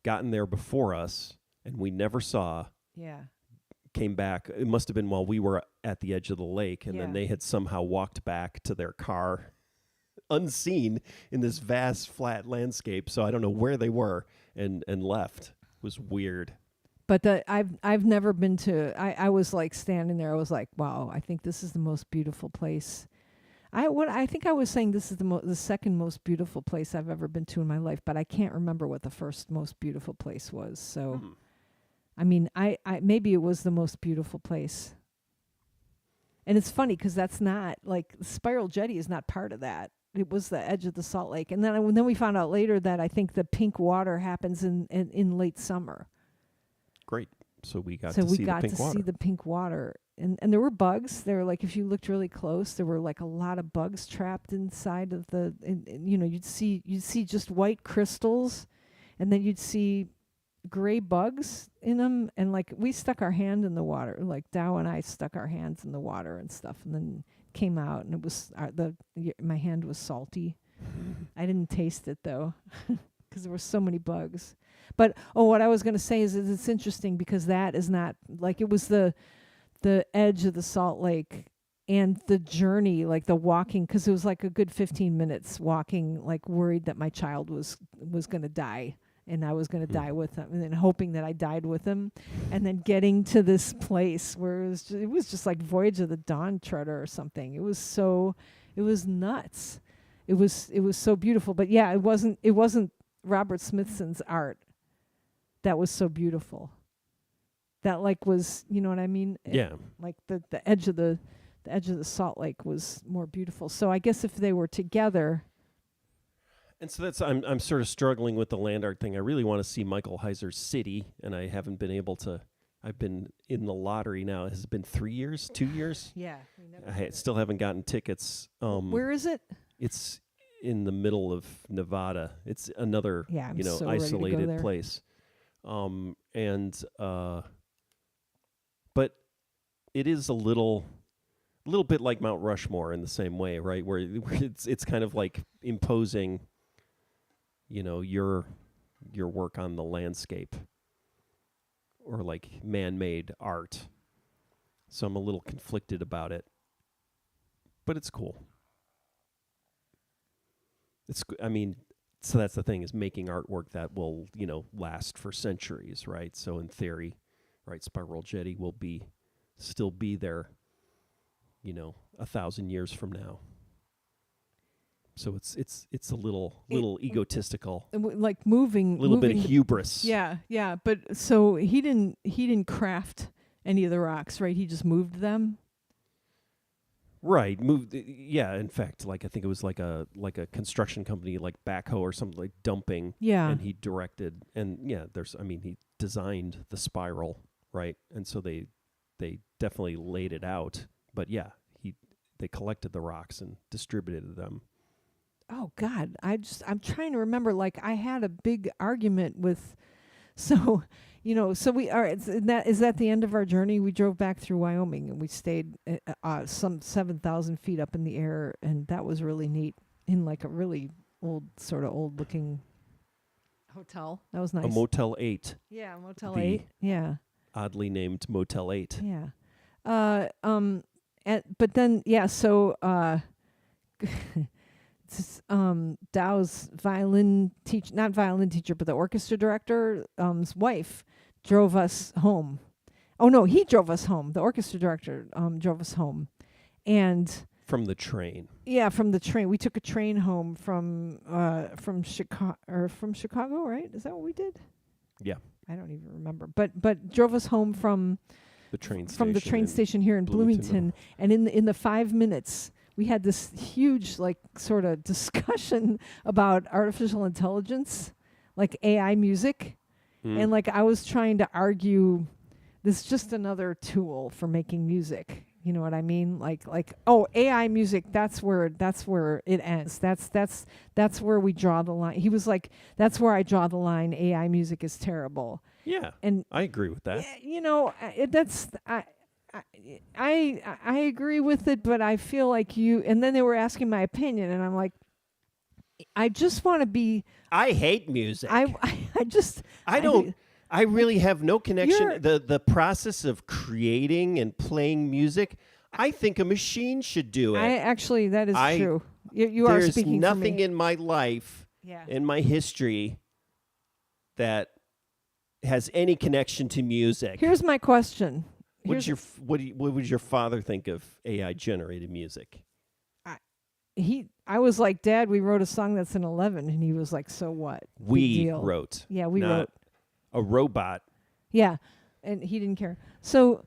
gotten there before us and we never saw, came back. It must have been while we were at the edge of the lake, and then they had somehow walked back to their car, unseen in this vast flat landscape. So I don't know where they were and left. It was weird. But I've never been to. I was like standing there. I was like, wow, I think this is the most beautiful place. I think I was saying this is the second most beautiful place I've ever been to in my life. But I can't remember what the first most beautiful place was. So, I mean, I maybe it was the most beautiful place. And it's funny because that's not like Spiral Jetty is not part of that. It was the edge of the Salt Lake, and then we found out later that I think the pink water happens in late summer. Great. So we got to see the pink water. And there were bugs. There were like, if you looked really close, there were like a lot of bugs trapped inside of you'd see just white crystals, and then you'd see gray bugs in them. And like we stuck our hand in the water, like Dow and I stuck our hands in the water and stuff, and then came out, and it was my hand was salty. I didn't taste it though, because there were so many bugs. But what I was going to say is it's interesting because that is not like it was the edge of the Salt Lake and the journey, like the walking, because it was like a good 15 minutes walking, like worried that my child was going to die and I was going to die with him, and then hoping that I died with him, and then getting to this place where it was just like Voyage of the Dawn Treader or something. It was nuts. It was so beautiful. But yeah, it wasn't Robert Smithson's art that was so beautiful. That like was, you know what I mean? Yeah. Like the edge of the Salt Lake was more beautiful. So I guess if they were together. And so I'm sort of struggling with the land art thing. I really want to see Michael Heiser's City, and I haven't been able to. I've been in the lottery now. Has it been 3 years, 2 years? Yeah. Still haven't gotten tickets. Where is it? It's in the middle of Nevada. It's another, so isolated place. But it is a little bit like Mount Rushmore in the same way, right? Where it's kind of like imposing, your work on the landscape, or like man-made art. So I'm a little conflicted about it, but it's cool. So that's the thing, is making artwork that will, last for centuries, right? So in theory, right, Spiral Jetty will still be there, 1,000 years from now. So it's a little egotistical, like moving, bit of hubris. Yeah. But so he didn't craft any of the rocks, right? He just moved them. Right, moved. Yeah, in fact, like I think it was like a construction company, like backhoe or something, like dumping. Yeah. And he directed, and he designed the spiral, right? And so they definitely laid it out. But yeah, they collected the rocks and distributed them. Oh God, I'm trying to remember. Like I had a big argument with, so we are. Is that the end of our journey? We drove back through Wyoming and we stayed some 7,000 feet up in the air, and that was really neat in like a really old looking hotel. That was nice. A Motel 8. Yeah, Motel 8. Yeah. Oddly named Motel 8. Yeah. But then so. Dow's not violin teacher, but the orchestra director's wife drove us home. Oh no, he drove us home. The orchestra director drove us home, and from the train. Yeah, from the train. We took a train home from Chicago, right? Is that what we did? Yeah. I don't even remember, but drove us home from the train station here in Bloomington, and in the 5 minutes. We had this huge, like, sort of discussion about artificial intelligence, like AI music. And, like, I was trying to argue this is just another tool for making music. You know what I mean? Like, AI music, that's where it ends. That's where we draw the line. He was like, that's where I draw the line. AI music is terrible. Yeah, and I agree with that. I agree with it, but I feel like and then they were asking my opinion, and I'm like, I just want to be. I hate music. I really have no connection. The process of creating and playing music, I think a machine should do it. That is true. You are speaking There's for me. nothing in my life, in my history, that has any connection to music. Here's my question. What would your father think of AI generated music? I was like, Dad, we wrote a song that's an 11, and he was like, so what? We wrote. Yeah, we wrote. A robot. Yeah, and he didn't care. So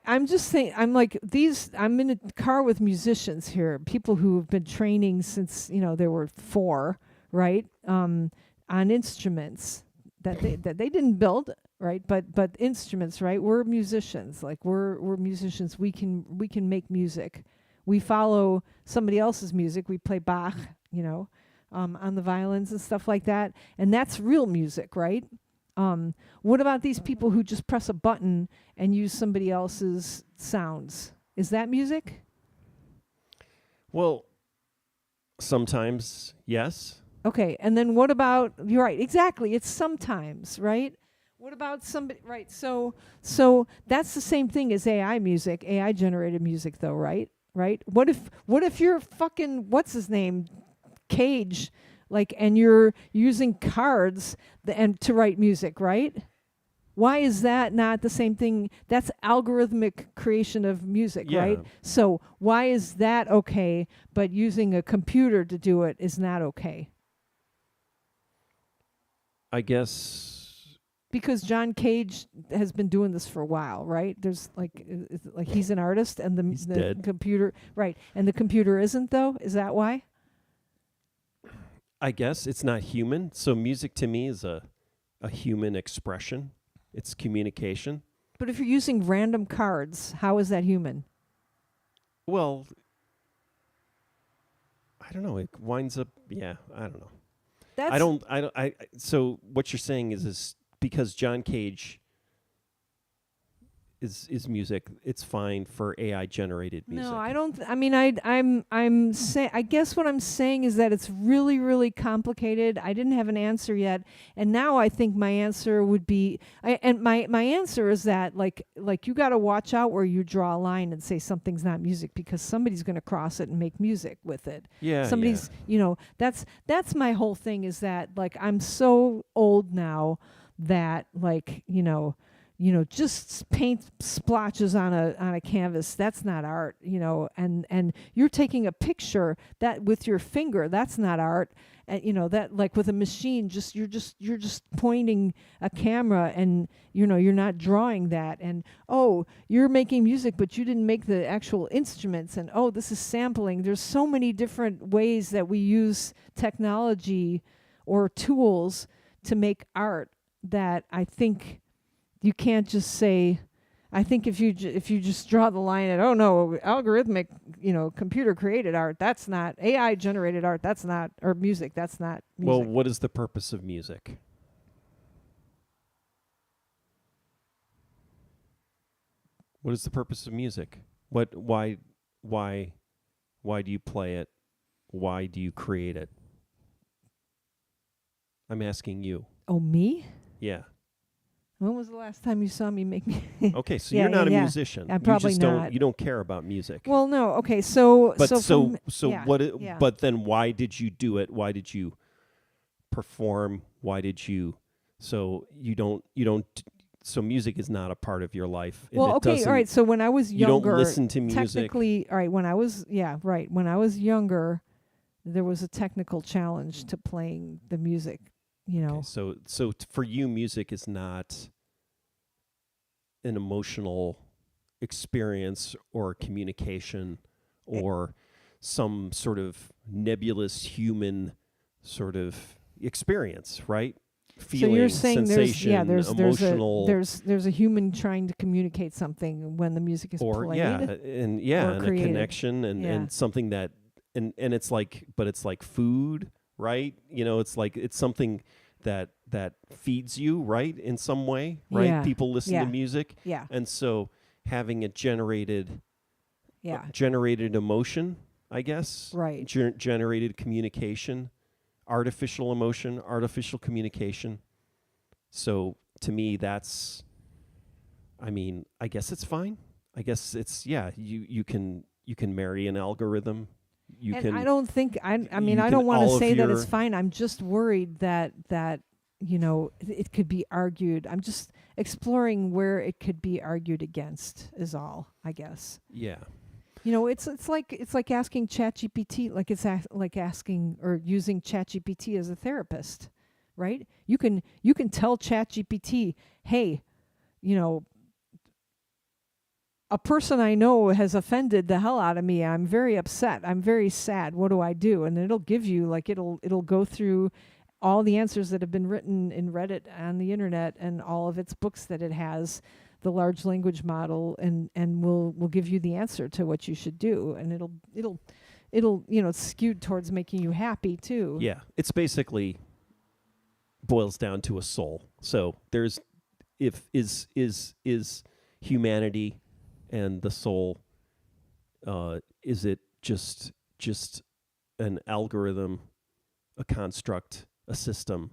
I'm just saying, I'm like I'm in a car with musicians here, people who have been training since they were 4, right? On instruments that they didn't build. Right, but instruments, right? We're musicians. Like we're musicians. We can make music. We follow somebody else's music. We play Bach, on the violins and stuff like that. And that's real music, right? What about these people who just press a button and use somebody else's sounds? Is that music? Well, sometimes yes. Okay, and then what about? You're right. Exactly. It's sometimes, right? What about somebody, right? So that's the same thing as AI music, AI generated music, though, right? Right? What if your fucking what's his name, Cage, Like, and you're using cards and to write music, right? Why is that not the same thing? That's algorithmic creation of music, right? Yeah, So why is that okay, but using a computer to do it is not okay? I guess Because John Cage has been doing this for a while, right? There's like he's an artist, and he's the dead. computer, right? And the computer isn't, though. Is that why? I guess it's not human. So music to me is a human expression. It's communication. But if you're using random cards, how is that human? Well, I don't know. It winds up. Yeah, I don't know. I That's don't. I don't. So what you're saying is because John Cage is music. It's fine for AI generated music. No, I don't. I mean, I'm saying. I guess what I'm saying is that it's really, really complicated. I didn't have an answer yet, and now I think my answer would be. And my answer is that like you got to watch out where you draw a line and say something's not music, because somebody's going to cross it and make music with it. Yeah, Somebody's, that's my whole thing, is that like I'm so old now that like just paint splotches on a canvas, that's not art. And you're taking a picture that with your finger, that's not art. And that, like with a machine, you're just pointing a camera, and you're not drawing that. And oh, you're making music, but you didn't make the actual instruments. And oh, this is sampling. There's so many different ways that we use technology or tools to make art, that I think you can't just say. I think if you just draw the line at, oh no, algorithmic, computer created art, that's not AI generated art, that's not, or music, that's not Well, music. what is the purpose of music? What is the purpose of music? What? Why do you play it? Why do you create it? I'm asking you. Oh, me? Yeah. When was the last time you saw me make me? Okay, so Yeah, you're not yeah, a yeah. musician. I'm You probably just not. You don't care about music. Well, no. Okay, so But from- so yeah, what? yeah. But then why did you do it? Why did you perform? Why did you? So you don't. So music is not a part of your life. And Well, it okay, all doesn't- right. So when I was You don't younger, listen to music. technically, all right. When I was younger, there was a technical challenge to playing the music. Okay, so for you, music is not an emotional experience or communication or some sort of nebulous human sort of experience, right? Feeling, so you're saying sensation, there's emotional, there's a human trying to communicate something when the music is or played. and or a created. connection and something that and it's like, but it's like food, right? It's something that feeds you, right, in some way, right? Yeah. People listen Yeah. to music, Yeah. and so having a generated Yeah. generated emotion, I guess, Right. generated communication, artificial emotion, artificial communication. So to me, that's, I mean, I guess it's fine. I guess it's, you can marry an algorithm. You And can I don't think I mean you I can don't want all to of say that your- it's fine. I'm just worried that it could be argued. I'm just exploring where it could be argued against is all, I guess. yeah. It's like asking ChatGPT, like asking or using ChatGPT as a therapist, right? You can tell ChatGPT, hey, a person I know has offended the hell out of me. I'm very upset. I'm very sad. What do I do? And it'll give you it'll go through all the answers that have been written in Reddit on the internet and all of its books that it has, the large language model, and will give you the answer to what you should do. And it'll it's skewed towards making you happy too. Yeah, it's basically boils down to a soul. So there's is humanity and the soul, is it just an algorithm, a construct, a system,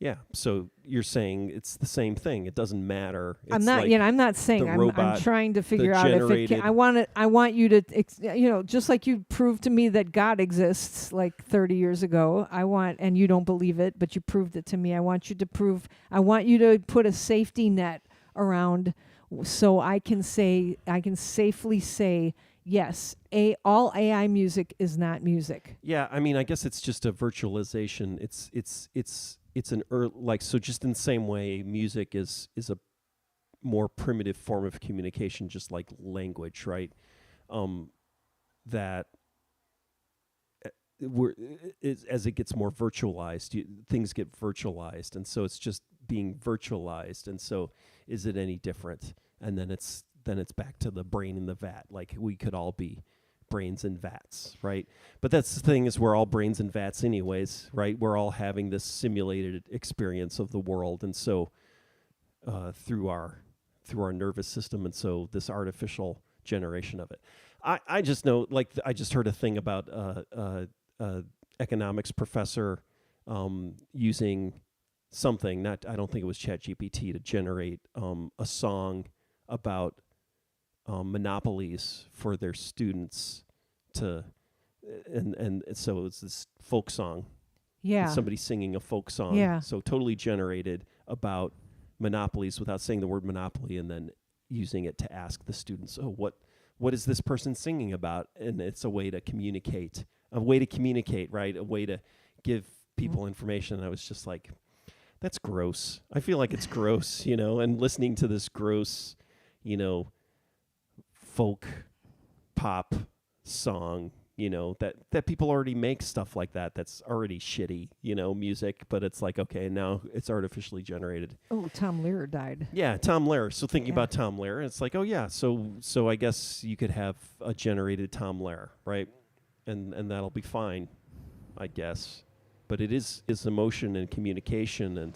Yeah. So you're saying it's the same thing. It doesn't matter. It's I'm not, like I'm not saying the I'm robot, trying to figure out if it can. generated. I want you to, just like you proved to me that God exists like 30 years ago. And you don't believe it, but you proved it to me. I want you to put a safety net around so I can safely say, yes, all AI music is not music. Yeah, I mean, I guess it's just a virtualization. It's an like, so just in the same way music is a more primitive form of communication, just like language, right? That as it gets more virtualized, things get virtualized, and so it's just being virtualized. And so, is it any different? And then it's back to the brain in the vat. Like, we could all be brains in vats, right? But that's the thing, is we're all brains in vats anyways, right? We're all having this simulated experience of the world, and so through our nervous system, and so this artificial generation of it. I just know, like, I just heard a thing about economics professor using something, I don't think it was ChatGPT, to generate a song about monopolies for their students and so it's this folk song. Yeah. Somebody singing a folk song. Yeah. So totally generated about monopolies without saying the word monopoly, and then using it to ask the students, oh, what is this person singing about? And it's a way to communicate, right? A way to give people information. And I was just like, that's gross. I feel like it's gross, and listening to this gross, folk pop song, that people already make stuff like that's already shitty, music, but it's like, okay, now it's artificially generated. Oh, Tom Lehrer died. Yeah, Tom Lehrer. So thinking about Tom Lehrer, it's like, oh yeah, so I guess you could have a generated Tom Lehrer, right? And that'll be fine, I guess. But it is emotion and communication and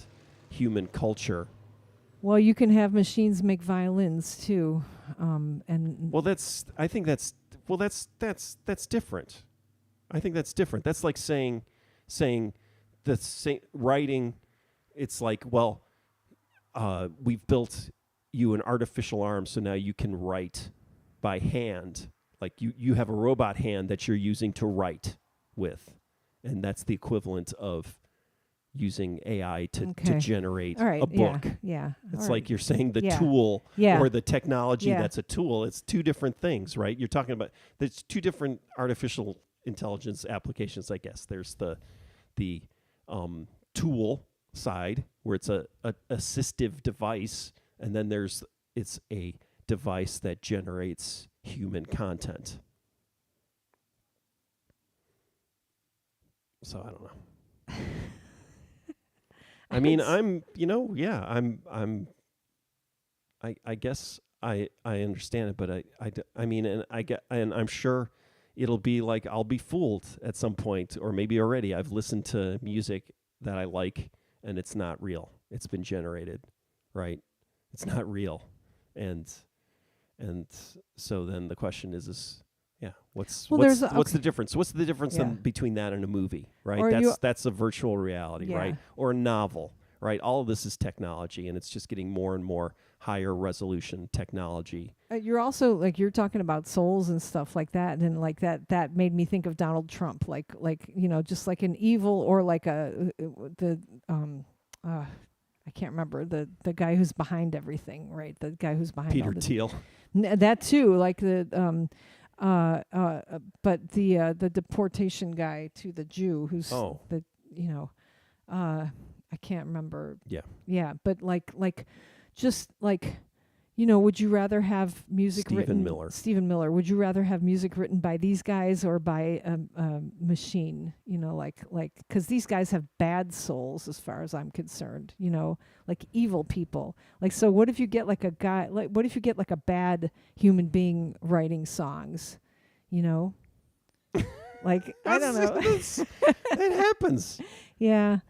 human culture. Well, you can have machines make violins too, and I think that's different. I think that's different. That's like saying writing. It's like, well, we've built you an artificial arm, so now you can write by hand. Like you have a robot hand that you're using to write with, and that's the equivalent of using AI to generate a book. Yeah. It's like you're saying the Yeah. tool Yeah. or the technology Yeah. that's a tool. It's two different things, right? You're talking about, there's two different artificial intelligence applications, I guess. There's the tool side, where it's a assistive device, and then it's a device that generates human content. So I don't know. I mean, I guess I understand it, but I mean, and I'm sure it'll be like, I'll be fooled at some point, or maybe already. I've listened to music that I like, and it's not real. It's been generated, right? It's not real, and so then the question is what's the difference? What's the difference between that and a movie, right? Or that's a virtual reality, right? Or a novel, right? All of this is technology, and it's just getting more and more higher resolution technology. You're also, like, you're talking about souls and stuff like that, and like that made me think of Donald Trump, like just like an evil, or like I can't remember the guy who's behind everything, right? The guy who's behind Peter Thiel. That too, like but the deportation guy to the Jew, who's I can't remember. Yeah, but like just like, would you rather have music written? Stephen Miller. Would you rather have music written by these guys or by a machine? Because these guys have bad souls, as far as I'm concerned. Like evil people. Like, so what if you get like a guy? Like, what if you get like a bad human being writing songs? Like, I don't know. It happens. Yeah.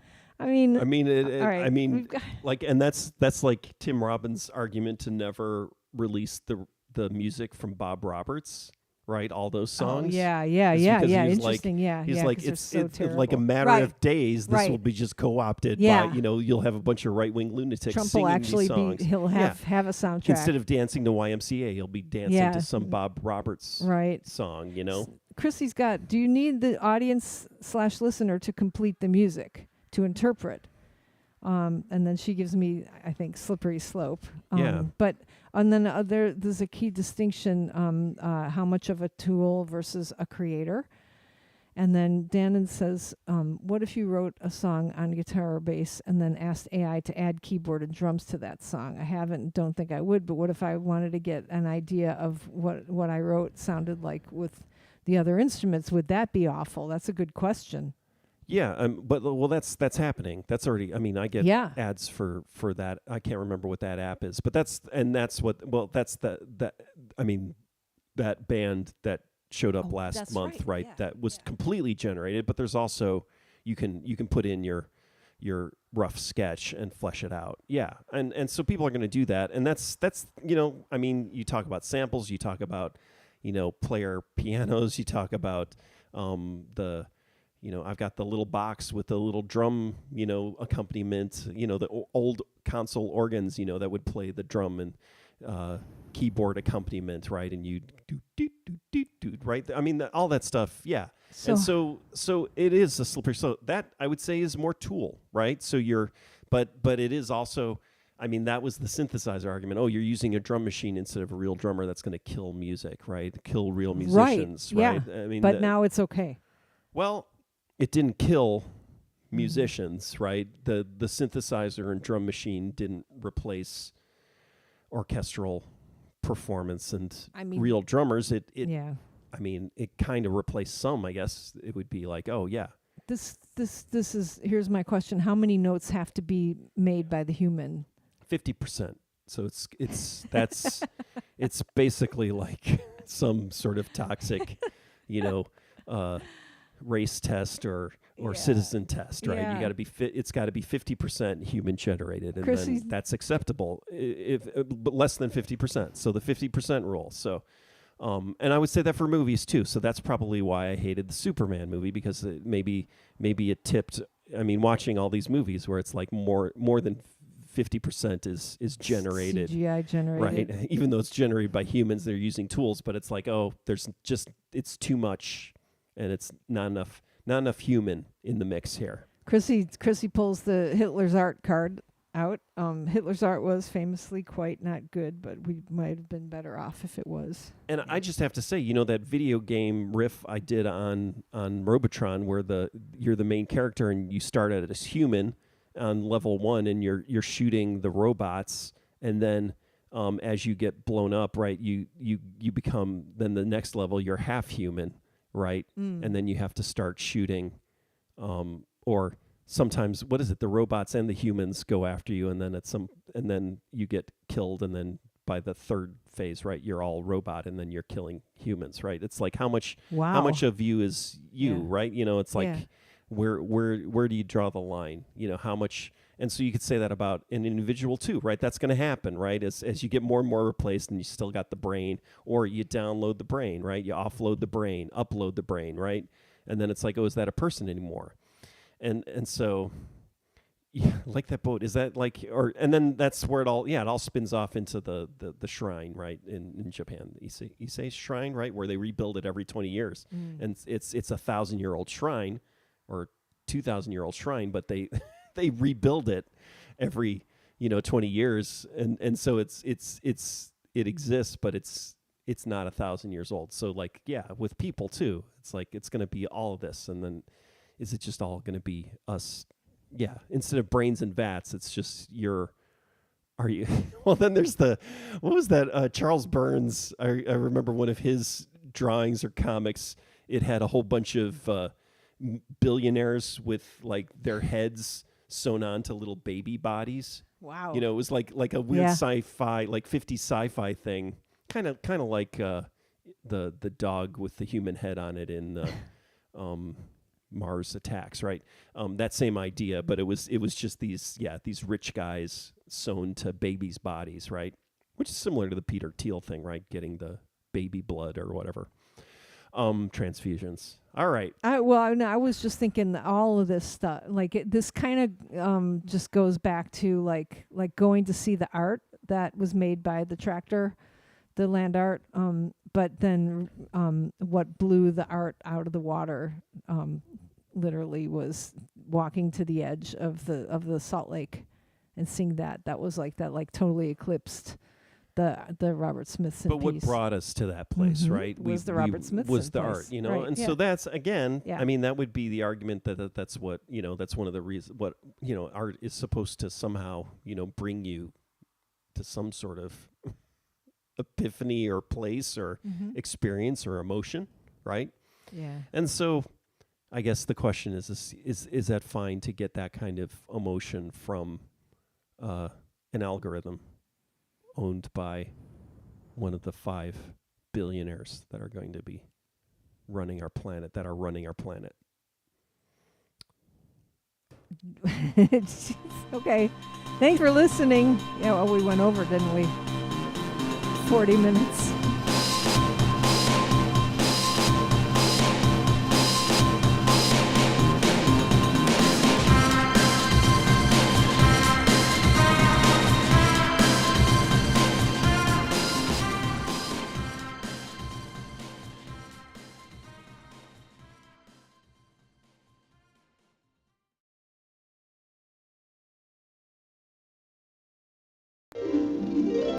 I mean, I mean, like, and that's like Tim Robbins' argument to never release the music from Bob Roberts. right? All those Oh, songs. yeah. It's because he was like, Interesting. Yeah. he's Yeah. like 'cause they're it's so it's like a terrible. matter Right. of days. This will Right. be just co-opted by, Yeah. you'll have a bunch of right-wing lunatics Trump will singing actually these songs. he'll have a soundtrack. Instead of dancing to YMCA, he'll be dancing Yeah. to some Bob Roberts Right. song. Chrissy's got, do you need the audience / listener to complete the music, to interpret? And then she gives me, I think, slippery slope. Yeah. But, and then there's a key distinction, how much of a tool versus a creator. And then Dannon says, what if you wrote a song on guitar or bass and then asked AI to add keyboard and drums to that song? I haven't, don't think I would, but what if I wanted to get an idea of what I wrote sounded like with the other instruments? Would that be awful? That's a good question. Yeah, but that's happening. That's already. I mean, I get Yeah. ads for that. I can't remember what that app is, but that's what. Well, that's that. I mean, that band that showed up last that's month, right? right? Yeah. That was completely generated. But there's also you can put in your rough sketch and flesh it out. Yeah, and so people are going to do that, and that's I mean, you talk about samples, you talk about player pianos, you talk about the. I've got the little box with the little drum, accompaniment, the old console organs, that would play the drum and keyboard accompaniment, right? And you do, right? I mean, all that stuff, yeah. And so it is a slippery. So that I would say is more tool, right? So but it is also, I mean, that was the synthesizer argument. Oh, you're using a drum machine instead of a real drummer. That's going to kill music, right? Kill real musicians, right? Yeah. I mean, but now it's okay. Well, it didn't kill musicians, right? The synthesizer and drum machine didn't replace orchestral performance and real drummers. Yeah. I mean, it kind of replaced some. I guess it would be like, oh yeah. This is, here's my question: how many notes have to be made by the human? 50%. So it's basically like some sort of toxic, race test or citizen test, right? Yeah. You got to be it's got to be 50% human generated, and then that's acceptable. But less than 50%. So the 50% rule. So, and I would say that for movies too. So that's probably why I hated the Superman movie, because maybe it tipped. I mean, watching all these movies where it's like more than 50% is generated, CGI generated, right? Even though it's generated by humans, they're using tools, but it's like, oh, it's too much. And it's not enough human in the mix here. Chrissy pulls the Hitler's art card out. Hitler's art was famously quite not good, but we might have been better off if it was. And I just have to say, that video game riff I did on Robotron, where you're the main character and you start out as human on level 1, and you're shooting the robots, and then as you get blown up, right, you become, then the next level you're half human. Right, and then you have to start shooting, or sometimes what is it? The robots and the humans go after you, and then you get killed, and then by the third phase, right, you're all robot, and then you're killing humans, right? It's like how much of you is you, right? It's like where do you draw the line? How much. And so you could say that about an individual too, right? That's going to happen, right? As you get more and more replaced, and you still got the brain, or you download the brain, right? You offload the brain, upload the brain, right? And then it's like, oh, is that a person anymore? And so, yeah, like that boat. Is that like, and then that's where it all spins off into the shrine, right? In Japan, Issei shrine, right? Where they rebuild it every 20 years, and it's 1,000-year-old shrine, or 2,000-year-old shrine, but they rebuild it every 20 years, and so it exists, but it's not 1,000 years old. So like, yeah, with people too, it's like it's going to be all of this, and then is it just all going to be us? Yeah, instead of brains and vats, it's just are you? Well, then there's what was that? Charles Burns. I remember one of his drawings or comics. It had a whole bunch of billionaires with like their heads sewn on to little baby bodies. Wow. It was like a weird sci-fi, like 50s sci-fi thing. Kind of like the dog with the human head on it in Mars Attacks, right? That same idea, but it was just these rich guys sewn to babies' bodies, right? Which is similar to the Peter Thiel thing, right? Getting the baby blood or whatever. transfusions. All right. I was just thinking that all of this stuff, like this kind of just goes back to like going to see the art that was made by the tractor, the land art. But then what blew the art out of the water, literally was walking to the edge of the Salt Lake, and seeing that was like that, like totally eclipsed the Robert Smithson But what piece. brought us to that place, right? Was the Robert Smithson was the place. art, you know, Right, and yeah. so that's again. Yeah. I mean, that would be the argument that's what, you know, that's one of the reasons. What, you know, art is supposed to somehow, you know, bring you to some sort of epiphany or place or experience or emotion, right? Yeah. And so, I guess the question is that fine to get that kind of emotion from an algorithm owned by one of the 5 billionaires that are going to be running our planet, Okay. Thanks for listening. Yeah, well, we went over, didn't we? 40 minutes.